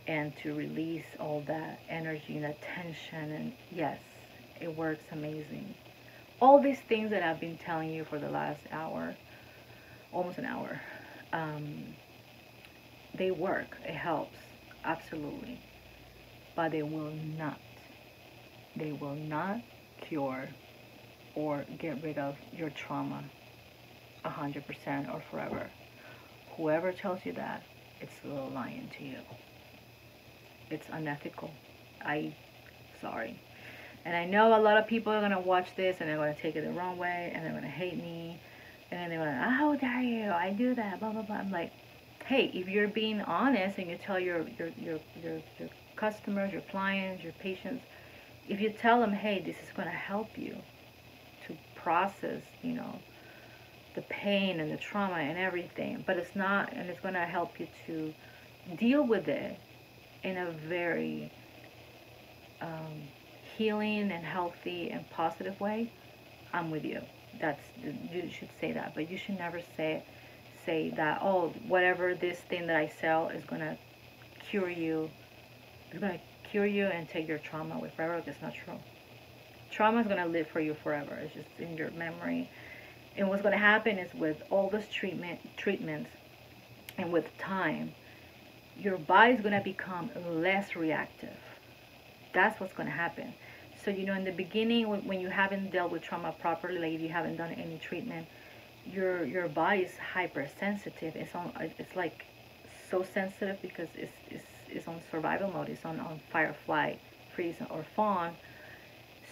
and to release all that energy and that tension. And yes, it works amazing. All these things that I've been telling you for the last hour, almost an hour, they work. It helps, absolutely. But they will not cure or get rid of your trauma 100% or forever. Whoever tells you that, it's lying to you. It's unethical. Sorry. And I know a lot of people are going to watch this and they're going to take it the wrong way and they're going to hate me. And then they're going to, how dare you, I do that, blah, blah, blah. I'm like, hey, if you're being honest and you tell your customers, your clients, your patients, if you tell them, hey, this is going to help you to process, you know, the pain and the trauma and everything, but it's not, and it's going to help you to deal with it in a very healing and healthy and positive way, I'm with you. You should say that, but you should never say that, oh, whatever this thing that I sell is going to cure you, and take your trauma away forever. That's not true. Trauma is going to live for you forever. It's just in your memory. And what's going to happen is with all those treatments and with time, your body's going to become less reactive. That's what's going to happen. So, you know, in the beginning, when you haven't dealt with trauma properly, like if you haven't done any treatment, your body is hypersensitive. It's like so sensitive because it's on survival mode. It's on fight, flight, freeze, or fawn.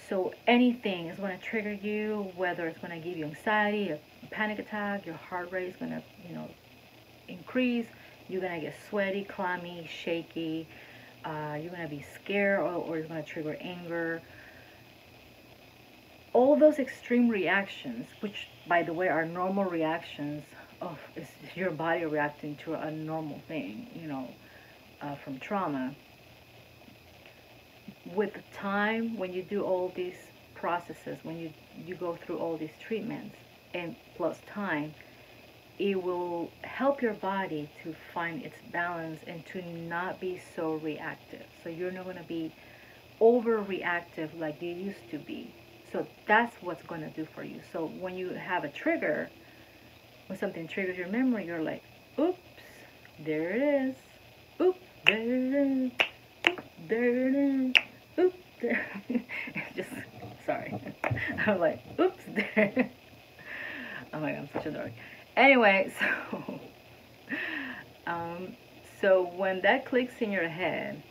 So anything is going to trigger you, whether it's going to give you anxiety, a panic attack, your heart rate is going to, you know, increase. You're going to get sweaty, clammy, shaky. You're going to be scared, or it's going to trigger anger. All those extreme reactions, which, by the way, are normal reactions of is your body reacting to a normal thing, you know, from trauma. With time, when you do all these processes, when you go through all these treatments, and plus time, it will help your body to find its balance and to not be so reactive. So you're not going to be overreactive like you used to be. So that's what's going to do for you. So when you have a trigger, when something triggers your memory, you're like, oops, there it is. Oops, there it is. Oops, there it is. Oops, there. It's just, sorry. I'm like, oops, there. Oh my God, I'm such a dork. Anyway, so when that clicks in your head,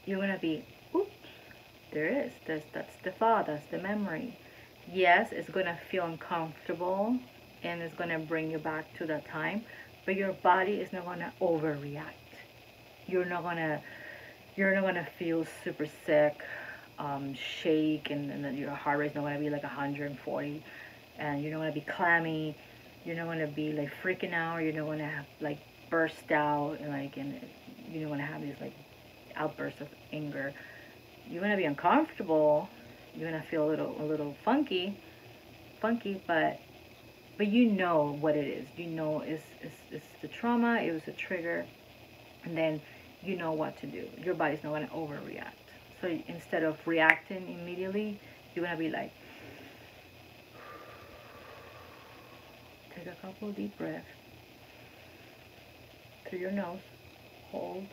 you're going to be, oops, there it is. That's the thought, that's the memory. Yes, it's going to feel uncomfortable and it's going to bring you back to that time, but your body is not going to overreact. You're not going to feel super sick. shake, and then your heart rate's not going to be like 140, and you're not going to be clammy, you're not going to be like freaking out, you're not going to have like burst out, and you're not going to have these like outbursts of anger. You're going to be uncomfortable, you're going to feel a little funky, but you know what it is. You know it's the trauma, it was a trigger, and then you know what to do. Your body's not going to overreact. So instead of reacting immediately, you're going to be like, take a couple of deep breaths through your nose, hold,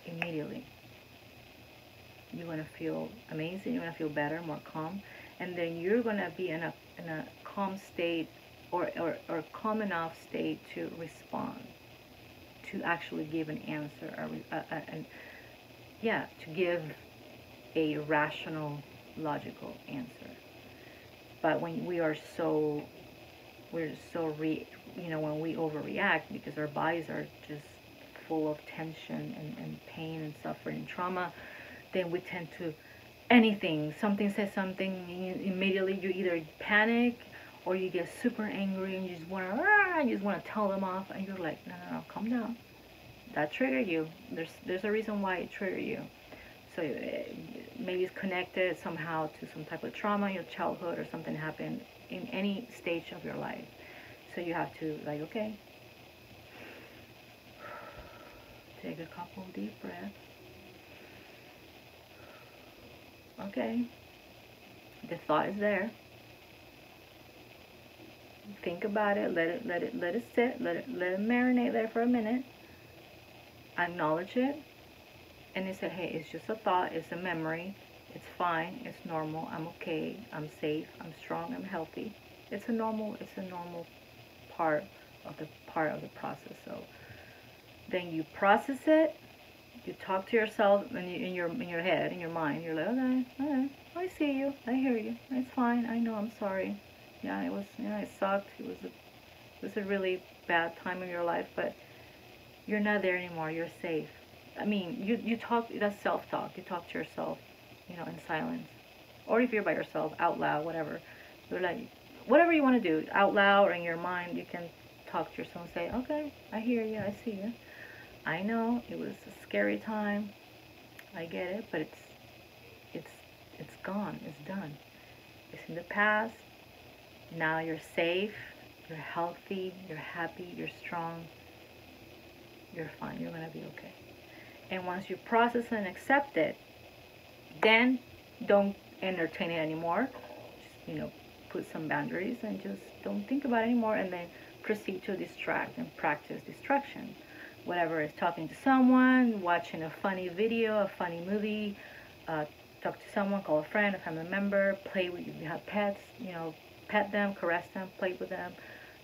immediately. You're going to feel amazing, you're going to feel better, more calm, and then you're going to be in a calm state, or calm enough state to respond, to actually give an answer, to give a rational, logical answer. But when we are so, when we overreact, because our bodies are just full of tension and pain and suffering and trauma, then we tend to, something says something, immediately you either panic or you get super angry and you just want to tell them off, and you're like, no, calm down. That triggered you. There's a reason why it triggered you. So maybe it's connected somehow to some type of trauma in your childhood, or something happened in any stage of your life. So you have to, like, okay, take a couple of deep breaths. Okay, the thought is there. Think about it. Let it sit. Let it marinate there for a minute. Acknowledge it, and you say, hey, it's just a thought. It's a memory. It's fine. It's normal. I'm okay. I'm safe. I'm strong. I'm healthy. It's a normal part of the process. So then you process it. You talk to yourself in your head, in your mind. You're like, okay, I see you. I hear you. It's fine. I know. I'm sorry. Yeah, it was. It sucked. It was a really bad time in your life, but you're not there anymore. You're safe. I mean, you talk. That's self-talk. You talk to yourself, in silence, or if you're by yourself, out loud, whatever. You're like, whatever you want to do, out loud or in your mind, you can talk to yourself and say, okay, I hear you. I see you. I know it was a scary time. I get it, but it's gone. It's done. It's in the past. Now you're safe. You're healthy. You're happy. You're strong. You're fine. You're gonna be okay. And once you process and accept it, then don't entertain it anymore. Just, put some boundaries and just don't think about it anymore, and then proceed to distract and practice distraction. Whatever is talking to someone, watching a funny video, a funny movie, talk to someone, call a friend, a family member, play with, if you have pets, pet them, caress them, play with them.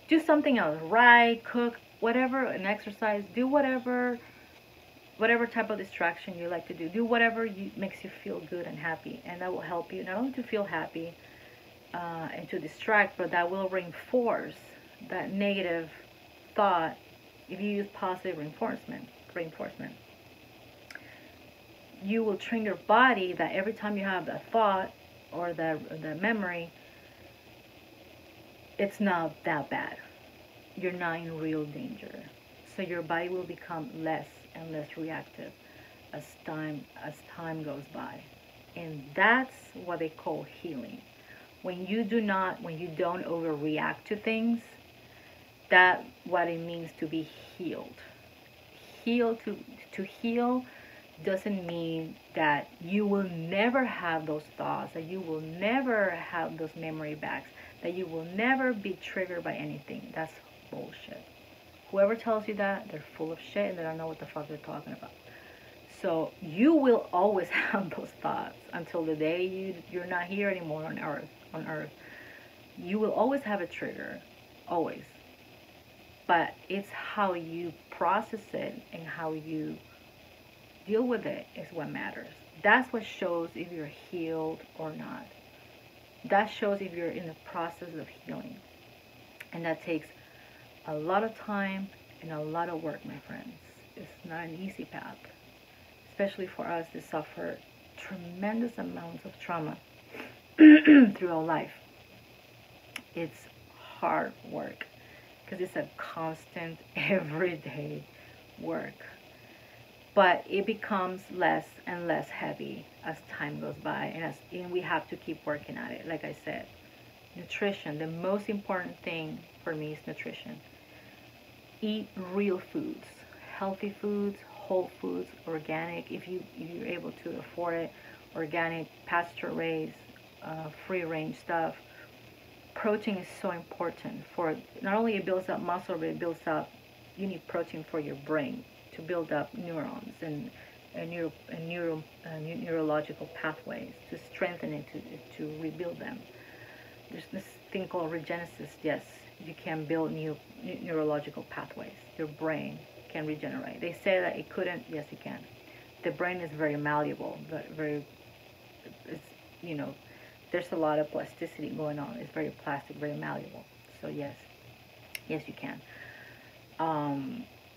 Do something else, write, cook, whatever, an exercise, do whatever type of distraction you like to do. Do whatever makes you feel good and happy, and that will help you not only to feel happy and to distract, but that will reinforce that negative thought. If you use positive reinforcement, you will train your body that every time you have that thought or the memory, it's not that bad. You're not in real danger. So your body will become less and less reactive as time goes by. And that's what they call healing. When you don't overreact to things, that's what it means to be healed. To heal doesn't mean that you will never have those thoughts, that you will never have those memory backs, that you will never be triggered by anything. That's bullshit. Whoever tells you that, they're full of shit and they don't know what the fuck they're talking about. So you will always have those thoughts until the day you're not here anymore on earth. You will always have a trigger, always. But it's how you process it and how you deal with it is what matters. That's what shows if you're healed or not. That shows if you're in the process of healing. And that takes a lot of time and a lot of work, my friends. It's not an easy path, especially for us that suffer tremendous amounts of trauma throughout life. It's hard work because it's a constant, everyday work. But it becomes less and less heavy as time goes by, and we have to keep working at it. Like I said, nutrition, the most important thing for me is nutrition. Eat real foods, healthy foods, whole foods, organic, if you're able to afford it, organic, pasture raised, free range stuff. Protein is so important for, not only it builds up muscle, but it builds up, you need protein for your brain to build up neurons and neurological pathways, to strengthen it, to rebuild them. There's this thing called regenesis. Yes, you can build new neurological pathways. Your brain can regenerate. They say that it couldn't. Yes, it can. The brain is very malleable, but it's, there's a lot of plasticity going on. It's very plastic, very malleable. So yes, you can.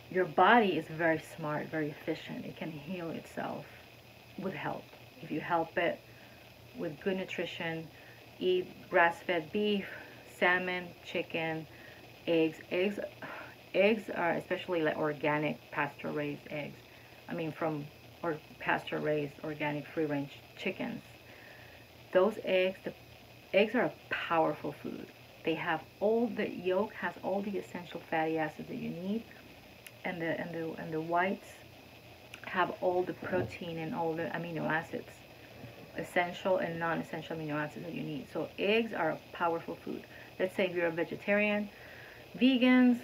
Your body is very smart, very efficient. It can heal itself with help. If you help it with good nutrition, eat grass-fed beef, salmon, chicken, eggs. Eggs are, especially like organic pasture-raised eggs. I mean, from or pasture-raised organic free-range chickens. Those eggs, the eggs are a powerful food. They have the yolk has all the essential fatty acids that you need, and the whites have all the protein and all the amino acids, essential and non-essential amino acids that you need. So eggs are a powerful food. Let's say if you're a vegetarian, vegans,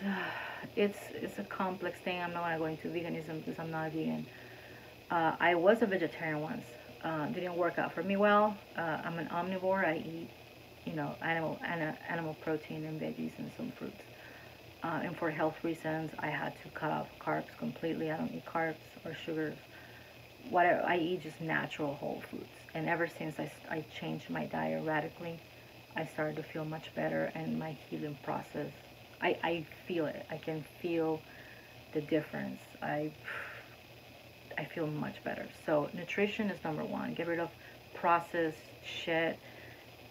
it's a complex thing. I'm not going to go into veganism because I'm not a vegan. I was a vegetarian once. Didn't work out for me well. I'm an omnivore. I eat, animal protein and veggies and some fruits. And for health reasons, I had to cut off carbs completely. I don't eat carbs or sugars. Whatever, I eat just natural whole foods. And ever since I changed my diet radically, I started to feel much better, and my healing process, I feel it. I can feel the difference. I feel much better. So nutrition is number one. Get rid of processed shit.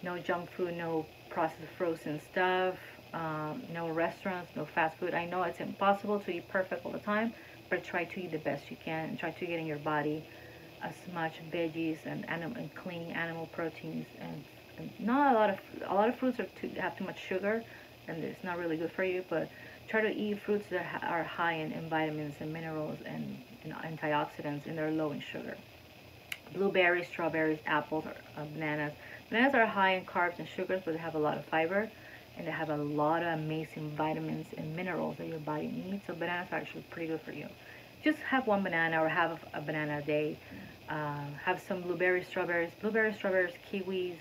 No junk food, no processed frozen stuff, no restaurants, no fast food. I know it's impossible to eat perfect all the time, but try to eat the best you can, and try to get in your body as much veggies and clean animal proteins, and not a lot of fruits have too much sugar, and it's not really good for you. But try to eat fruits that are high in vitamins and minerals and antioxidants, and they're low in sugar. Blueberries, strawberries, apples, bananas. Bananas are high in carbs and sugars, but they have a lot of fiber, and they have a lot of amazing vitamins and minerals that your body needs. So bananas are actually pretty good for you. Just have one banana or have a banana a day. Have some blueberries, strawberries, kiwis,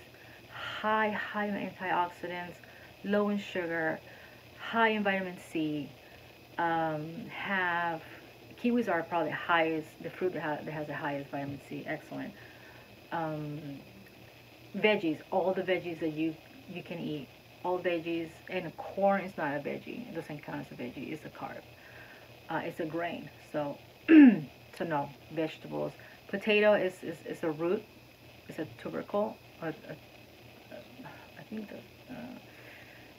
high in antioxidants, low in sugar, high in vitamin C. Have kiwis are probably the fruit that has the highest vitamin C. Excellent. Veggies, all the veggies that you can eat, all veggies, and corn is not a veggie. It doesn't count as a veggie. It's a carb. It's a grain. So, so no, vegetables. Potato is a root. It's a tubercle. I think that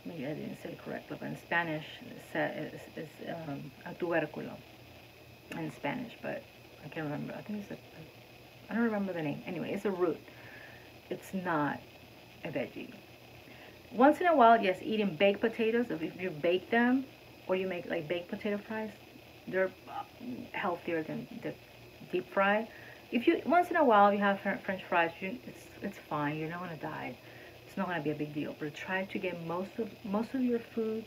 maybe I didn't say it correctly, but in Spanish it's a tubérculo in Spanish, but I can't remember. I think I don't remember the name. Anyway, it's a root. It's not a veggie. Once in a while, yes, eating baked potatoes. If you bake them, or you make like baked potato fries, they're healthier than the deep fry. If you once in a while you have French fries, it's fine. You're not gonna die. It's not gonna be a big deal. But try to get most of your food.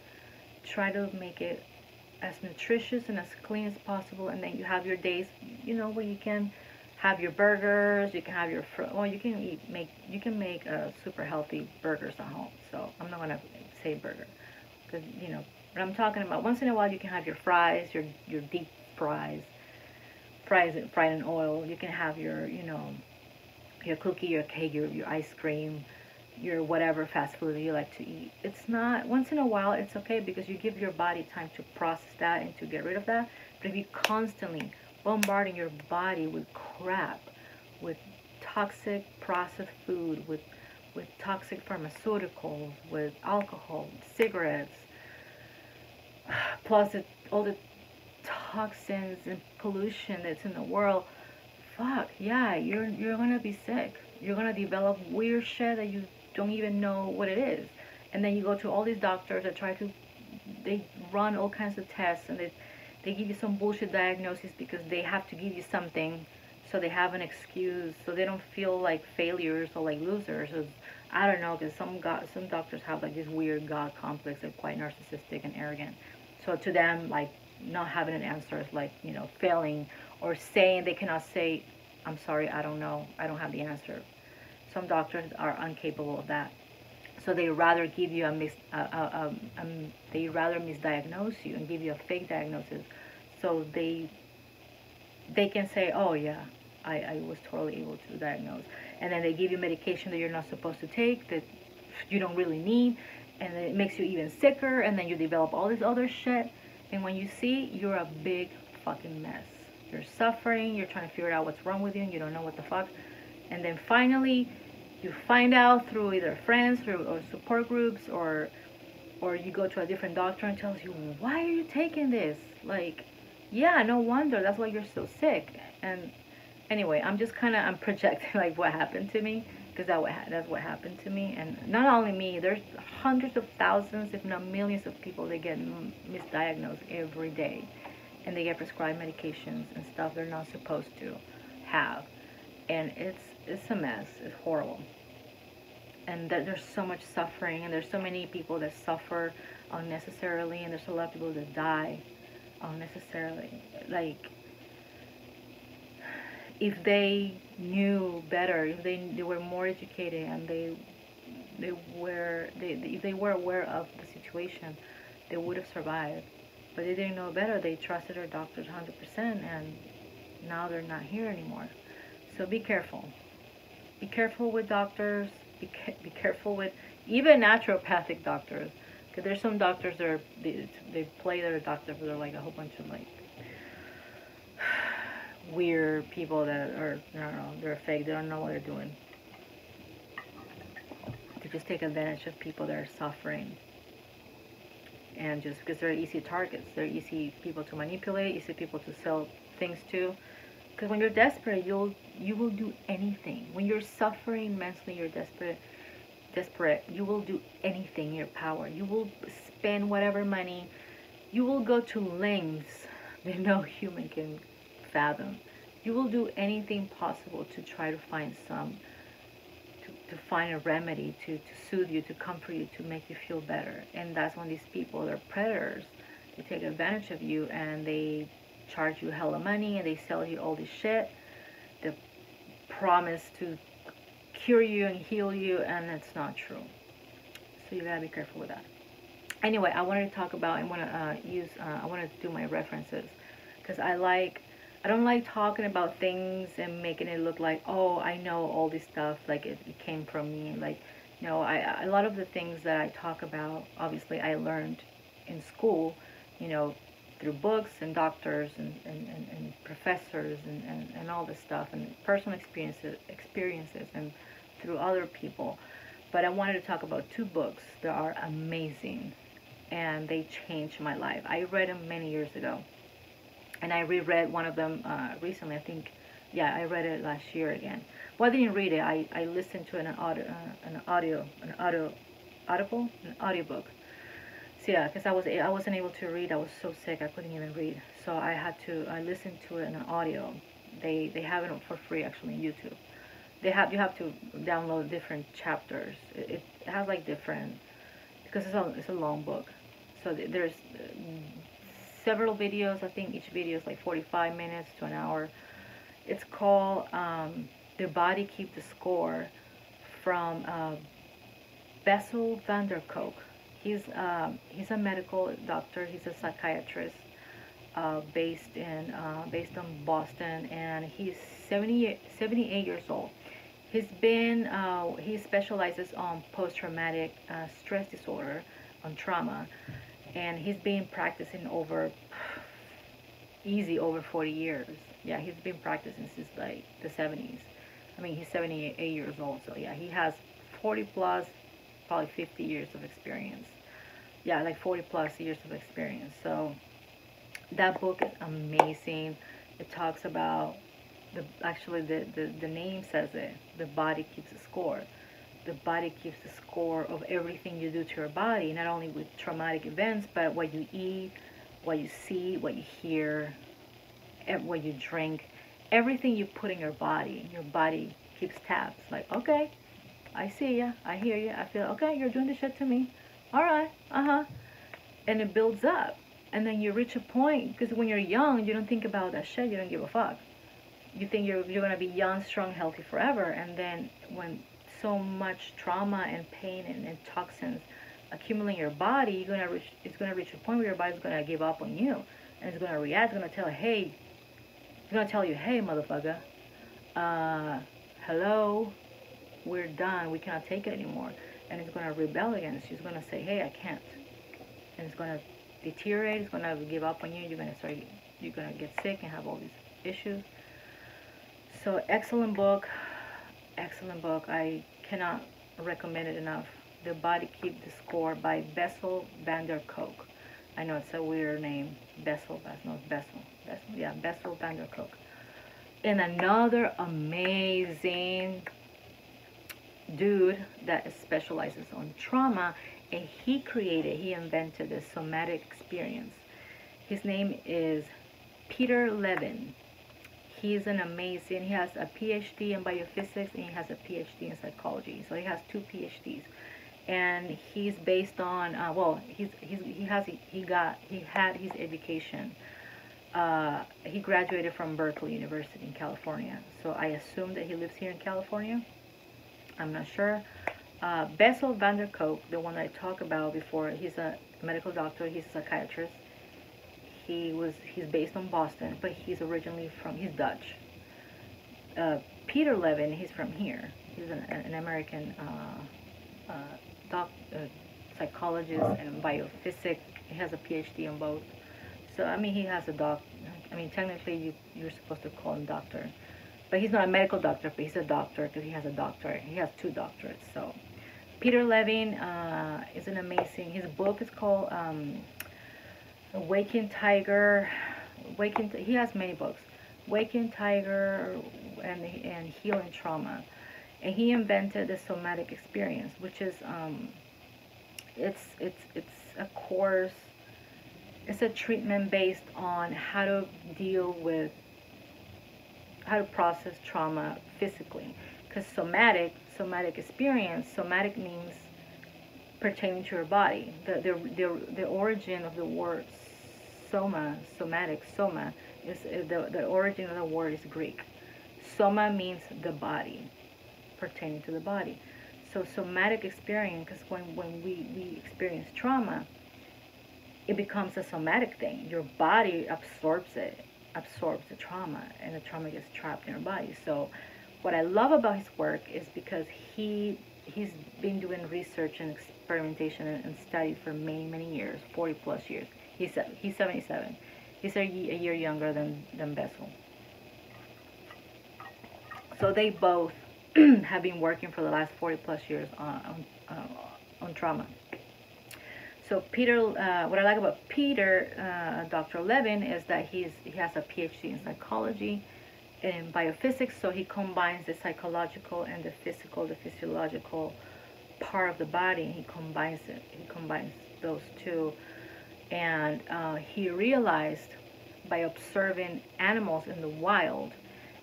Try to make it as nutritious and as clean as possible, and then you have your days, where you can have your burgers. You can have your you can make super healthy burgers at home. So I'm not gonna say burger because but I'm talking about once in a while you can have your fries, your deep fries fried in oil. You can have your cookie, your cake, your ice cream, your whatever fast food that you like to eat. It's not, once in a while it's okay because you give your body time to process that and to get rid of that. But if you constantly bombarding your body with crap, with toxic processed food, with toxic pharmaceuticals, with alcohol, cigarettes, plus all the toxins and pollution that's in the world, fuck yeah, you're gonna be sick. You're gonna develop weird shit that you don't even know what it is. And then you go to all these doctors that they run all kinds of tests, and they give you some bullshit diagnosis because they have to give you something, so they have an excuse, so they don't feel like failures or like losers. Or, I don't know, because some doctors have like this weird god complex. They're quite narcissistic and arrogant. So to them, like, not having an answer is like, failing, or saying they cannot say, I'm sorry, I don't know, I don't have the answer. Some doctors are incapable of that. So they rather give you they rather misdiagnose you and give you a fake diagnosis. So they can say, oh yeah, I was totally able to diagnose. And then they give you medication that you're not supposed to take, that you don't really need, and then it makes you even sicker, and then you develop all this other shit. And when you see, you're a big fucking mess. You're suffering, you're trying to figure out what's wrong with you, and you don't know what the fuck. And then finally, you find out through either friends or support groups, or you go to a different doctor and tells you, why are you taking this? Like, yeah, no wonder, that's why you're so sick. And anyway, I'm projecting like what happened to me, because that's what happened to me. And not only me, there's hundreds of thousands, if not millions of people that get misdiagnosed every day, and they get prescribed medications and stuff they're not supposed to have. And it's a mess. It's horrible. And there's so much suffering, and there's so many people that suffer unnecessarily, and there's a lot of people that die unnecessarily. Like, if they knew better, if they were more educated, and if they were aware of the situation, they would have survived. But they didn't know better. They trusted their doctors 100%, and now they're not here anymore. So be careful. Be careful with doctors. Be careful with even naturopathic doctors. Because there's some doctors that they play their doctor, but they're like a whole bunch of like weird people that are, I don't know, they're fake. They don't know what they're doing. They just take advantage of people that are suffering. And just because they're easy targets, they're easy people to manipulate, easy people to sell things to. Because when you're desperate, you will do anything. When you're suffering mentally, you're desperate, you will do anything in your power. You will spend whatever money. You will go to lengths that no human can fathom. You will do anything possible to try to find to find a remedy, to soothe you, to comfort you, to make you feel better. And that's when these people, they're predators. They take advantage of you, and they charge you hella money, and they sell you all this shit. They promise to cure you and heal you, and it's not true. So you gotta be careful with that. Anyway, I wanted to talk about, I want to do my references, because I don't like talking about things and making it look like, oh, I know all this stuff, like it came from me. Like, a lot of the things that I talk about, obviously I learned in school, through books and doctors and professors and all this stuff, and personal experiences and through other people. But I wanted to talk about two books that are amazing, and they changed my life. I read them many years ago, and I reread one of them recently. I think, yeah, I read it last year again. Well, I didn't read it. I listened to an audiobook. So yeah, because I wasn't able to read. I was so sick I couldn't even read. So I listened to it in an audio. They have it for free actually on YouTube. You have to download different chapters. It has like different, because it's a long book. So there's several videos. I think each video is like 45 minutes to an hour. It's called "The Body Keeps the Score" from Bessel van der Kolk. He's a medical doctor. He's a psychiatrist based on Boston, and he's 78 years old. He specializes on post-traumatic stress disorder, on trauma, and he's been practicing over 40 years. Yeah, he's been practicing since like the 70s. I mean, he's 78 years old, so yeah, he has 40 plus, probably 50 years of experience. Yeah, like 40 plus years of experience. So that book is amazing. It talks about the name says it. The body keeps a score. The body keeps a score of everything you do to your body, not only with traumatic events, but what you eat, what you see, what you hear, what you drink, everything you put in your body keeps tabs. Like, okay, I see ya, I hear you, I feel, okay, you're doing this shit to me. All right, and it builds up. And then you reach a point, because when you're young, you don't think about that shit, you don't give a fuck. You think you're going to be young, strong, healthy forever. And then when so much trauma and pain and toxins accumulate in your body, it's going to reach a point where your body's going to give up on you. And it's going to react, it's going to tell you, hey, motherfucker, hello, we're done, we cannot take it anymore. And it's going to rebel against you. It's going to say, hey, I can't. And it's going to deteriorate, it's going to give up on you, you're going to get sick and have all these issues. So excellent book, I cannot recommend it enough. The Body Keep the Score by Bessel van der Kolk. I know it's a weird name, Bessel van der Kolk. And another amazing dude that specializes on trauma, and he invented the somatic experience. His name is Peter Levin. He has a PhD in biophysics and he has a PhD in psychology. So he has 2 PhDs. And he's based on, he had his education. He graduated from Berkeley University in California. So I assume that he lives here in California. I'm not sure. Bessel van der Kolk, the one I talked about before, he's a medical doctor, he's a psychiatrist. He's based on Boston, but he's Dutch. Peter Levin, he's from here. He's an American psychologist and biophysics. He has a PhD in both. So I mean, he has a technically you're supposed to call him doctor, but he's not a medical doctor, but he's a doctor because he has a doctorate. He has 2 doctorates. So Peter Levin is an amazing. His book is called Waking Tiger. He has many books. Waking Tiger and Healing Trauma, and he invented the somatic experience, which is it's a course. It's a treatment based on how to process trauma physically. Because somatic means pertaining to your body. The origin of the word soma is the origin of the word is Greek. Soma means the body, pertaining to the body. So somatic experience, because when we experience trauma, it becomes a somatic thing. Your body absorbs the trauma, and the trauma gets trapped in your body. So what I love about his work is because he's been doing research and experimentation and studies for many years, 40 plus years. He's 77. He's a year younger than Bessel. So they both have been working for the last 40 plus years on trauma. So Peter, what I like about Peter, Dr. Levin, is that he has a PhD in psychology and biophysics. So he combines the psychological and the physiological part of the body, and he combines those two. And he realized by observing animals in the wild,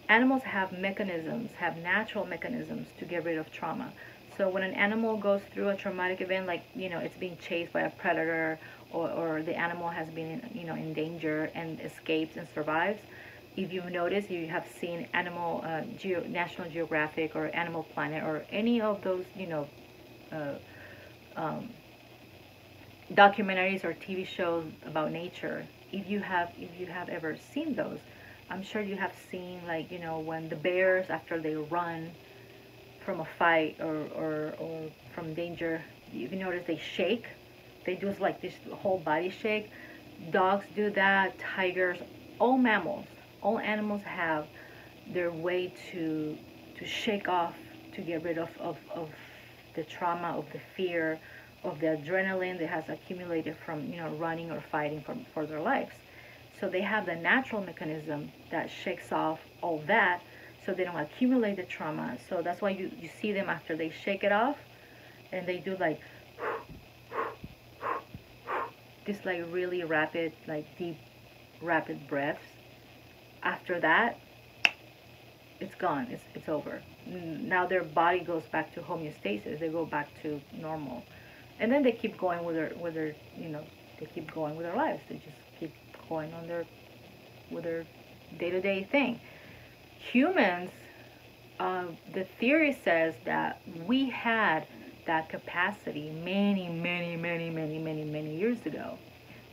animals have natural mechanisms to get rid of trauma. So when an animal goes through a traumatic event, like, it's being chased by a predator, or the animal has been, in danger and escapes and survives, if you've noticed, you have seen National Geographic or Animal Planet or any of those, documentaries or TV shows about nature, if you have ever seen those, I'm sure you have seen, like, when the bears, after they run, from a fight or from danger, if you notice they shake, they do like this whole body shake. Dogs do that, tigers, all mammals, all animals have their way to shake off, to get rid of the trauma, of the fear, of the adrenaline that has accumulated from, you know, running or fighting for their lives. So they have the natural mechanism that shakes off all that so they don't accumulate the trauma. So that's why you see them after they shake it off and they do like this, like really rapid, like deep, rapid breaths. After that, it's gone. It's over. Now their body goes back to homeostasis. They go back to normal, and then they keep going with their you know, they keep going with their lives. They just keep going on their with their day-to-day thing. Humans, the theory says that we had that capacity many years ago,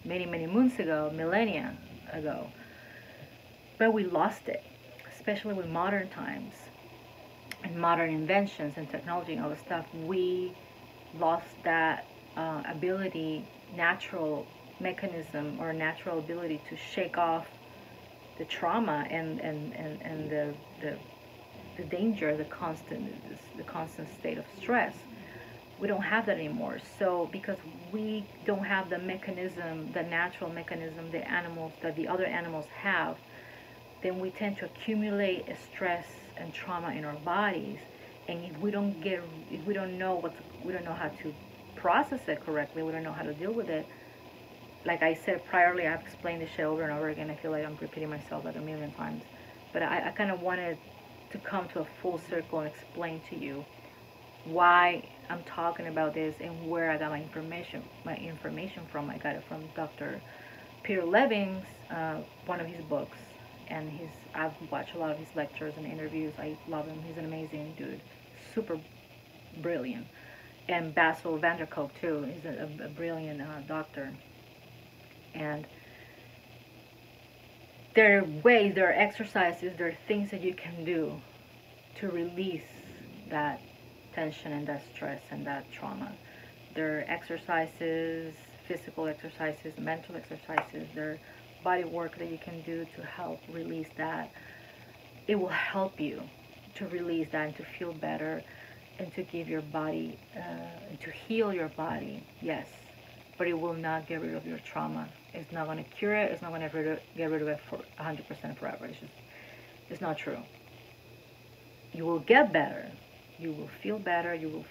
many moons ago, millennia ago, but we lost it, especially with modern times and modern inventions and technology and all this stuff. We lost that ability, natural mechanism or natural ability to shake off the trauma and the danger, the constant state of stress. We don't have that anymore. So because we don't have the mechanism, the natural mechanism the animals, that the other animals have, then we tend to accumulate stress and trauma in our bodies. And if we don't know we don't know how to process it correctly, we don't know how to deal with it. Like I said priorly, I've explained this shit over and over again. I feel like I'm repeating myself like a million times. But I kind of wanted to come to a full circle and explain to you why I'm talking about this and where I got my information from. I got it from Dr. Peter Levine's, one of his books, and I've watched a lot of his lectures and interviews. I love him. He's an amazing dude, super brilliant. And Basil Vanderkolk too. He's a brilliant doctor. And there are ways, there are exercises, there are things that you can do to release that tension and that stress and that trauma. There are exercises, physical exercises, mental exercises, there are body work that you can do to help release that. It will help you to release that and to feel better and to give your body, and to heal your body, yes, but it will not get rid of your trauma. It's not going to cure it. It's not going to get rid of it for 100% forever. It's not true. You will get better. You will feel better. You will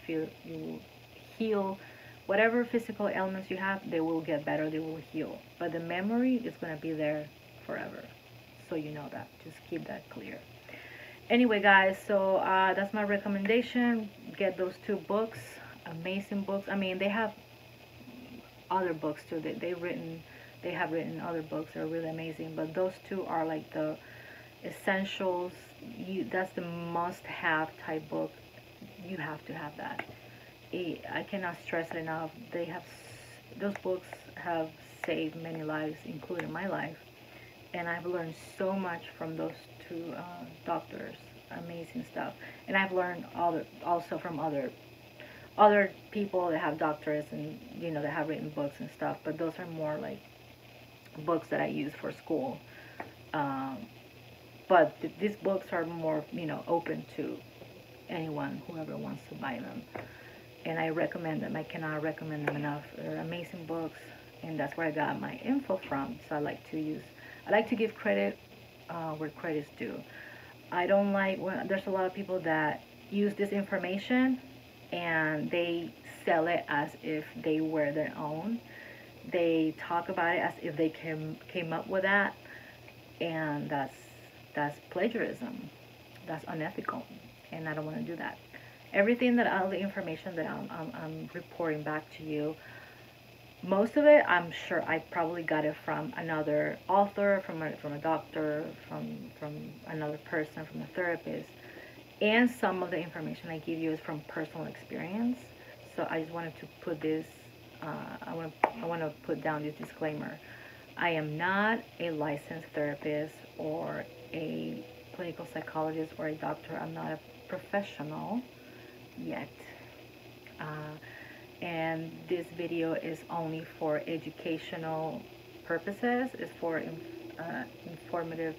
heal. Whatever physical ailments you have, they will get better. They will heal. But the memory is going to be there forever. So you know that. Just keep that clear. Anyway, guys, so that's my recommendation. Get those 2 books. Amazing books. I mean, they have other books too. They have written other books that are really amazing, but those 2 are like the essentials. That's the must-have type book. You have to have that. I cannot stress it enough. Those books have saved many lives, including my life, and I've learned so much from those 2 doctors. Amazing stuff. And I've learned also from other people that have doctorates and, you know, that have written books and stuff, but those are more like books that I use for school. But these books are more, you know, open to anyone, whoever wants to buy them. And I recommend them. I cannot recommend them enough. They're amazing books, and that's where I got my info from. So I like to give credit where credit's due. I don't like when there's a lot of people that use this information and they sell it as if they were their own. They talk about it as if they came up with that, and that's plagiarism. That's unethical, and I don't want to do that. Everything all the information that I'm reporting back to you, most of it, I'm sure I probably got it from another author, from a doctor, from another person, from a therapist, and some of the information I give you is from personal experience. So I just wanted to put this. I want to put down this disclaimer. I am not a licensed therapist or a clinical psychologist or a doctor. I'm not a professional. yet. And this video is only for educational purposes. It's for informative,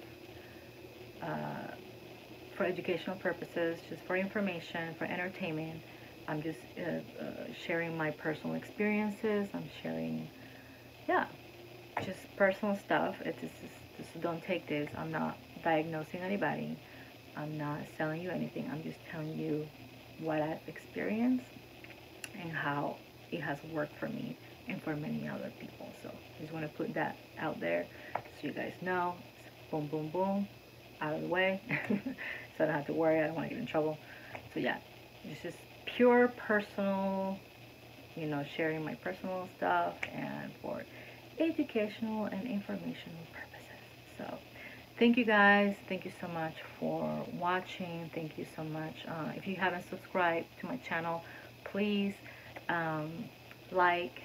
for educational purposes, just for information, for entertainment. I'm just sharing my personal experiences. I'm sharing, yeah, just personal stuff. It's just don't take this. I'm not diagnosing anybody. I'm not selling you anything. I'm just telling you what I've experienced and how it has worked for me and for many other people. So I just want to put that out there so you guys know. Boom, boom, boom, out of the way. So I don't have to worry. I don't want to get in trouble. So yeah, it's just pure personal, you know, sharing my personal stuff and for educational and informational purposes. So thank you guys. Thank you so much for watching. Thank you so much. If you haven't subscribed to my channel, please like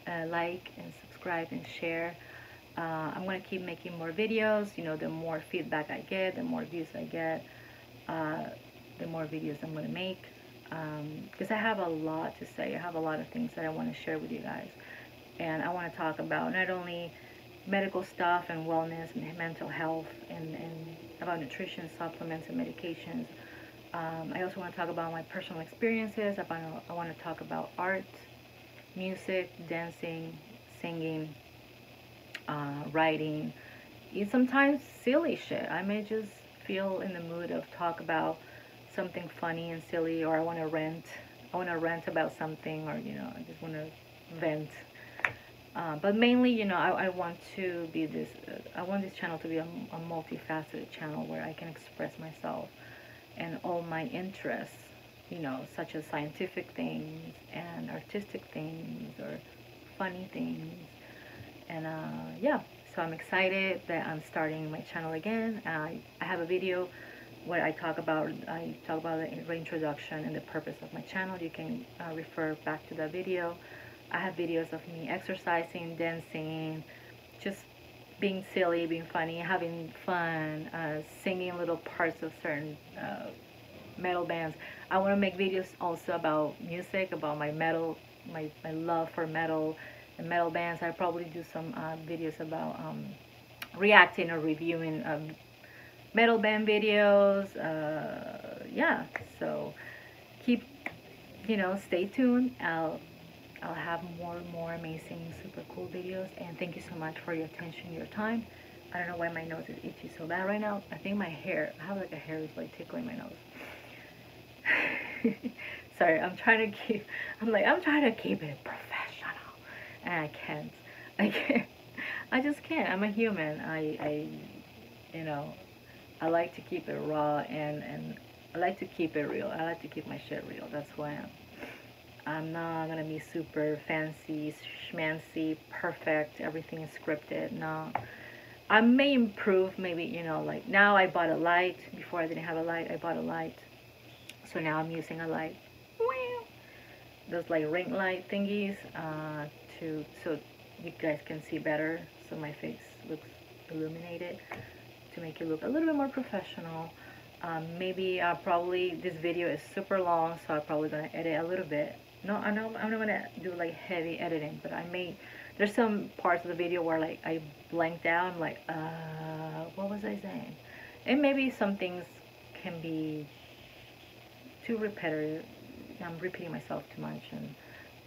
and subscribe and share. I'm going to keep making more videos. You know, the more feedback I get, the more views I get, the more videos I'm going to make. Because I have a lot to say. I have a lot of things that I want to share with you guys. And I want to talk about not only medical stuff and wellness and mental health and about nutrition, supplements, and medications. I also want to talk about my personal experiences. I want to talk about art, music, dancing, singing, writing, sometimes silly shit. I may just feel in the mood of talk about something funny and silly, or I want to rant. I want to rant about something, or you know, I just want to vent. But mainly, you know, I want to be this. I want this channel to be a multifaceted channel where I can express myself and all my interests, you know, such as scientific things and artistic things or funny things. And yeah, so I'm excited that I'm starting my channel again. I have a video where I talk about the reintroduction and the purpose of my channel. You can refer back to that video. I have videos of me exercising, dancing, just being silly, being funny, having fun, singing little parts of certain metal bands. I want to make videos also about music, about my metal, my love for metal and metal bands. I probably do some videos about reacting or reviewing metal band videos. Yeah, so keep, you know, stay tuned. I'll have more and more amazing, super cool videos. And thank you so much for your attention, your time. I don't know why my nose is itchy so bad right now. I think my hair, I have like a hair is like tickling my nose. Sorry, I'm trying to keep it professional. And I can't. I just can't. I'm a human. You know, I like to keep it raw and I like to keep it real. I like to keep my shit real. That's who I am. I'm not gonna be super fancy, schmancy, perfect, everything is scripted. No. I may improve, maybe, you know, like now I bought a light. Before I didn't have a light, I bought a light. So now I'm using a light. Those like ring light thingies so you guys can see better. So my face looks illuminated to make it look a little bit more professional. Maybe probably this video is super long, so I'm probably gonna edit a little bit. No, I'm not gonna do like heavy editing, but there's some parts of the video where like I blanked out. I'm like, what was I saying? And maybe some things can be too repetitive. I'm repeating myself too much, and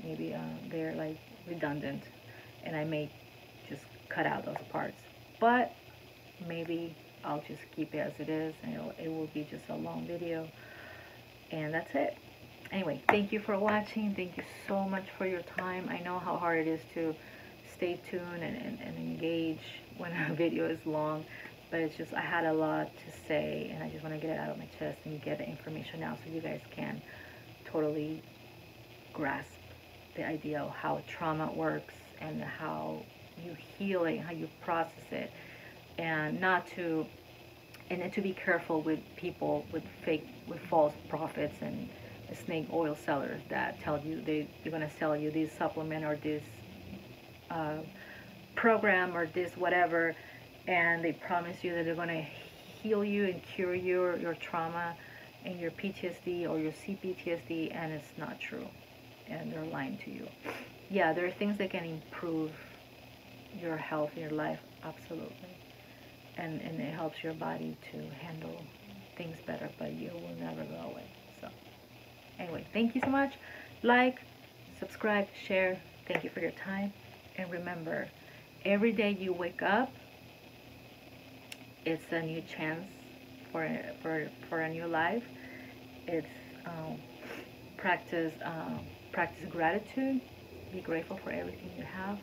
maybe they're like redundant, and I may just cut out those parts. But maybe I'll just keep it as it is, and it will be just a long video, and that's it. Anyway, thank you for watching. Thank you so much for your time. I know how hard it is to stay tuned and engage when a video is long, but it's just I had a lot to say, and I just want to get it out of my chest and get the information out so you guys can totally grasp the idea of how trauma works and how you heal it, how you process it, and to be careful with people with false prophets and snake oil sellers that tell you they're going to sell you this supplement or this program or this whatever, and they promise you that they're going to heal you and cure your trauma, and your PTSD or your CPTSD, and it's not true, and they're lying to you. Yeah, there are things that can improve your health, your life, absolutely, and it helps your body to handle things better, but you will never go away. So anyway, thank you so much. Like, subscribe, share. Thank you for your time, and remember, every day you wake up, it's a new chance for a new life. It's practice practice gratitude. Be grateful for everything you have.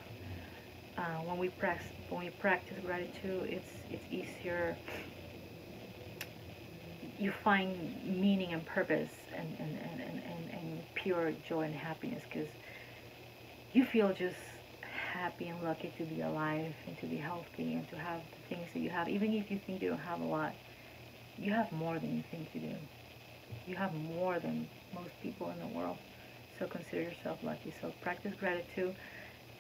When we practice gratitude, it's easier. You find meaning and purpose and pure joy and happiness, because you feel just happy and lucky to be alive and to be healthy and to have the things that you have. Even if you think you don't have a lot, you have more than you think you do. You have more than most people in the world. So consider yourself lucky. So practice gratitude,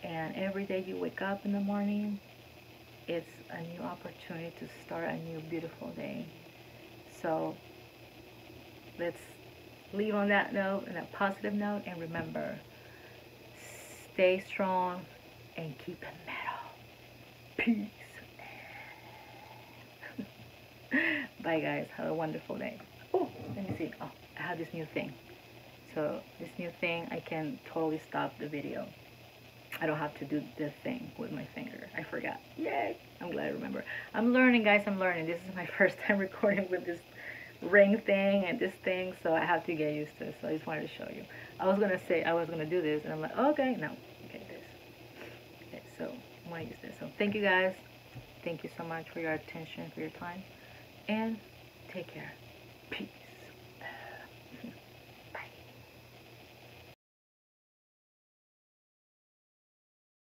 and every day you wake up in the morning, it's a new opportunity to start a new beautiful day. So let's leave on that note, and a positive note, and remember, stay strong and keep it metal. Peace. Bye guys, have a wonderful day. Oh, let me see. Oh, I have this new thing. So this new thing, I can totally stop the video. I don't have to do this thing with my finger. I forgot. Yay! I'm glad I remember. I'm learning, guys. I'm learning. This is my first time recording with this ring thing and this thing, so I have to get used to it. So I just wanted to show you. I was gonna say I was gonna do this, and I'm like, okay, no, okay, this. Okay, so I'm gonna use this. So thank you guys. Thank you so much for your attention, for your time, and take care. Peace.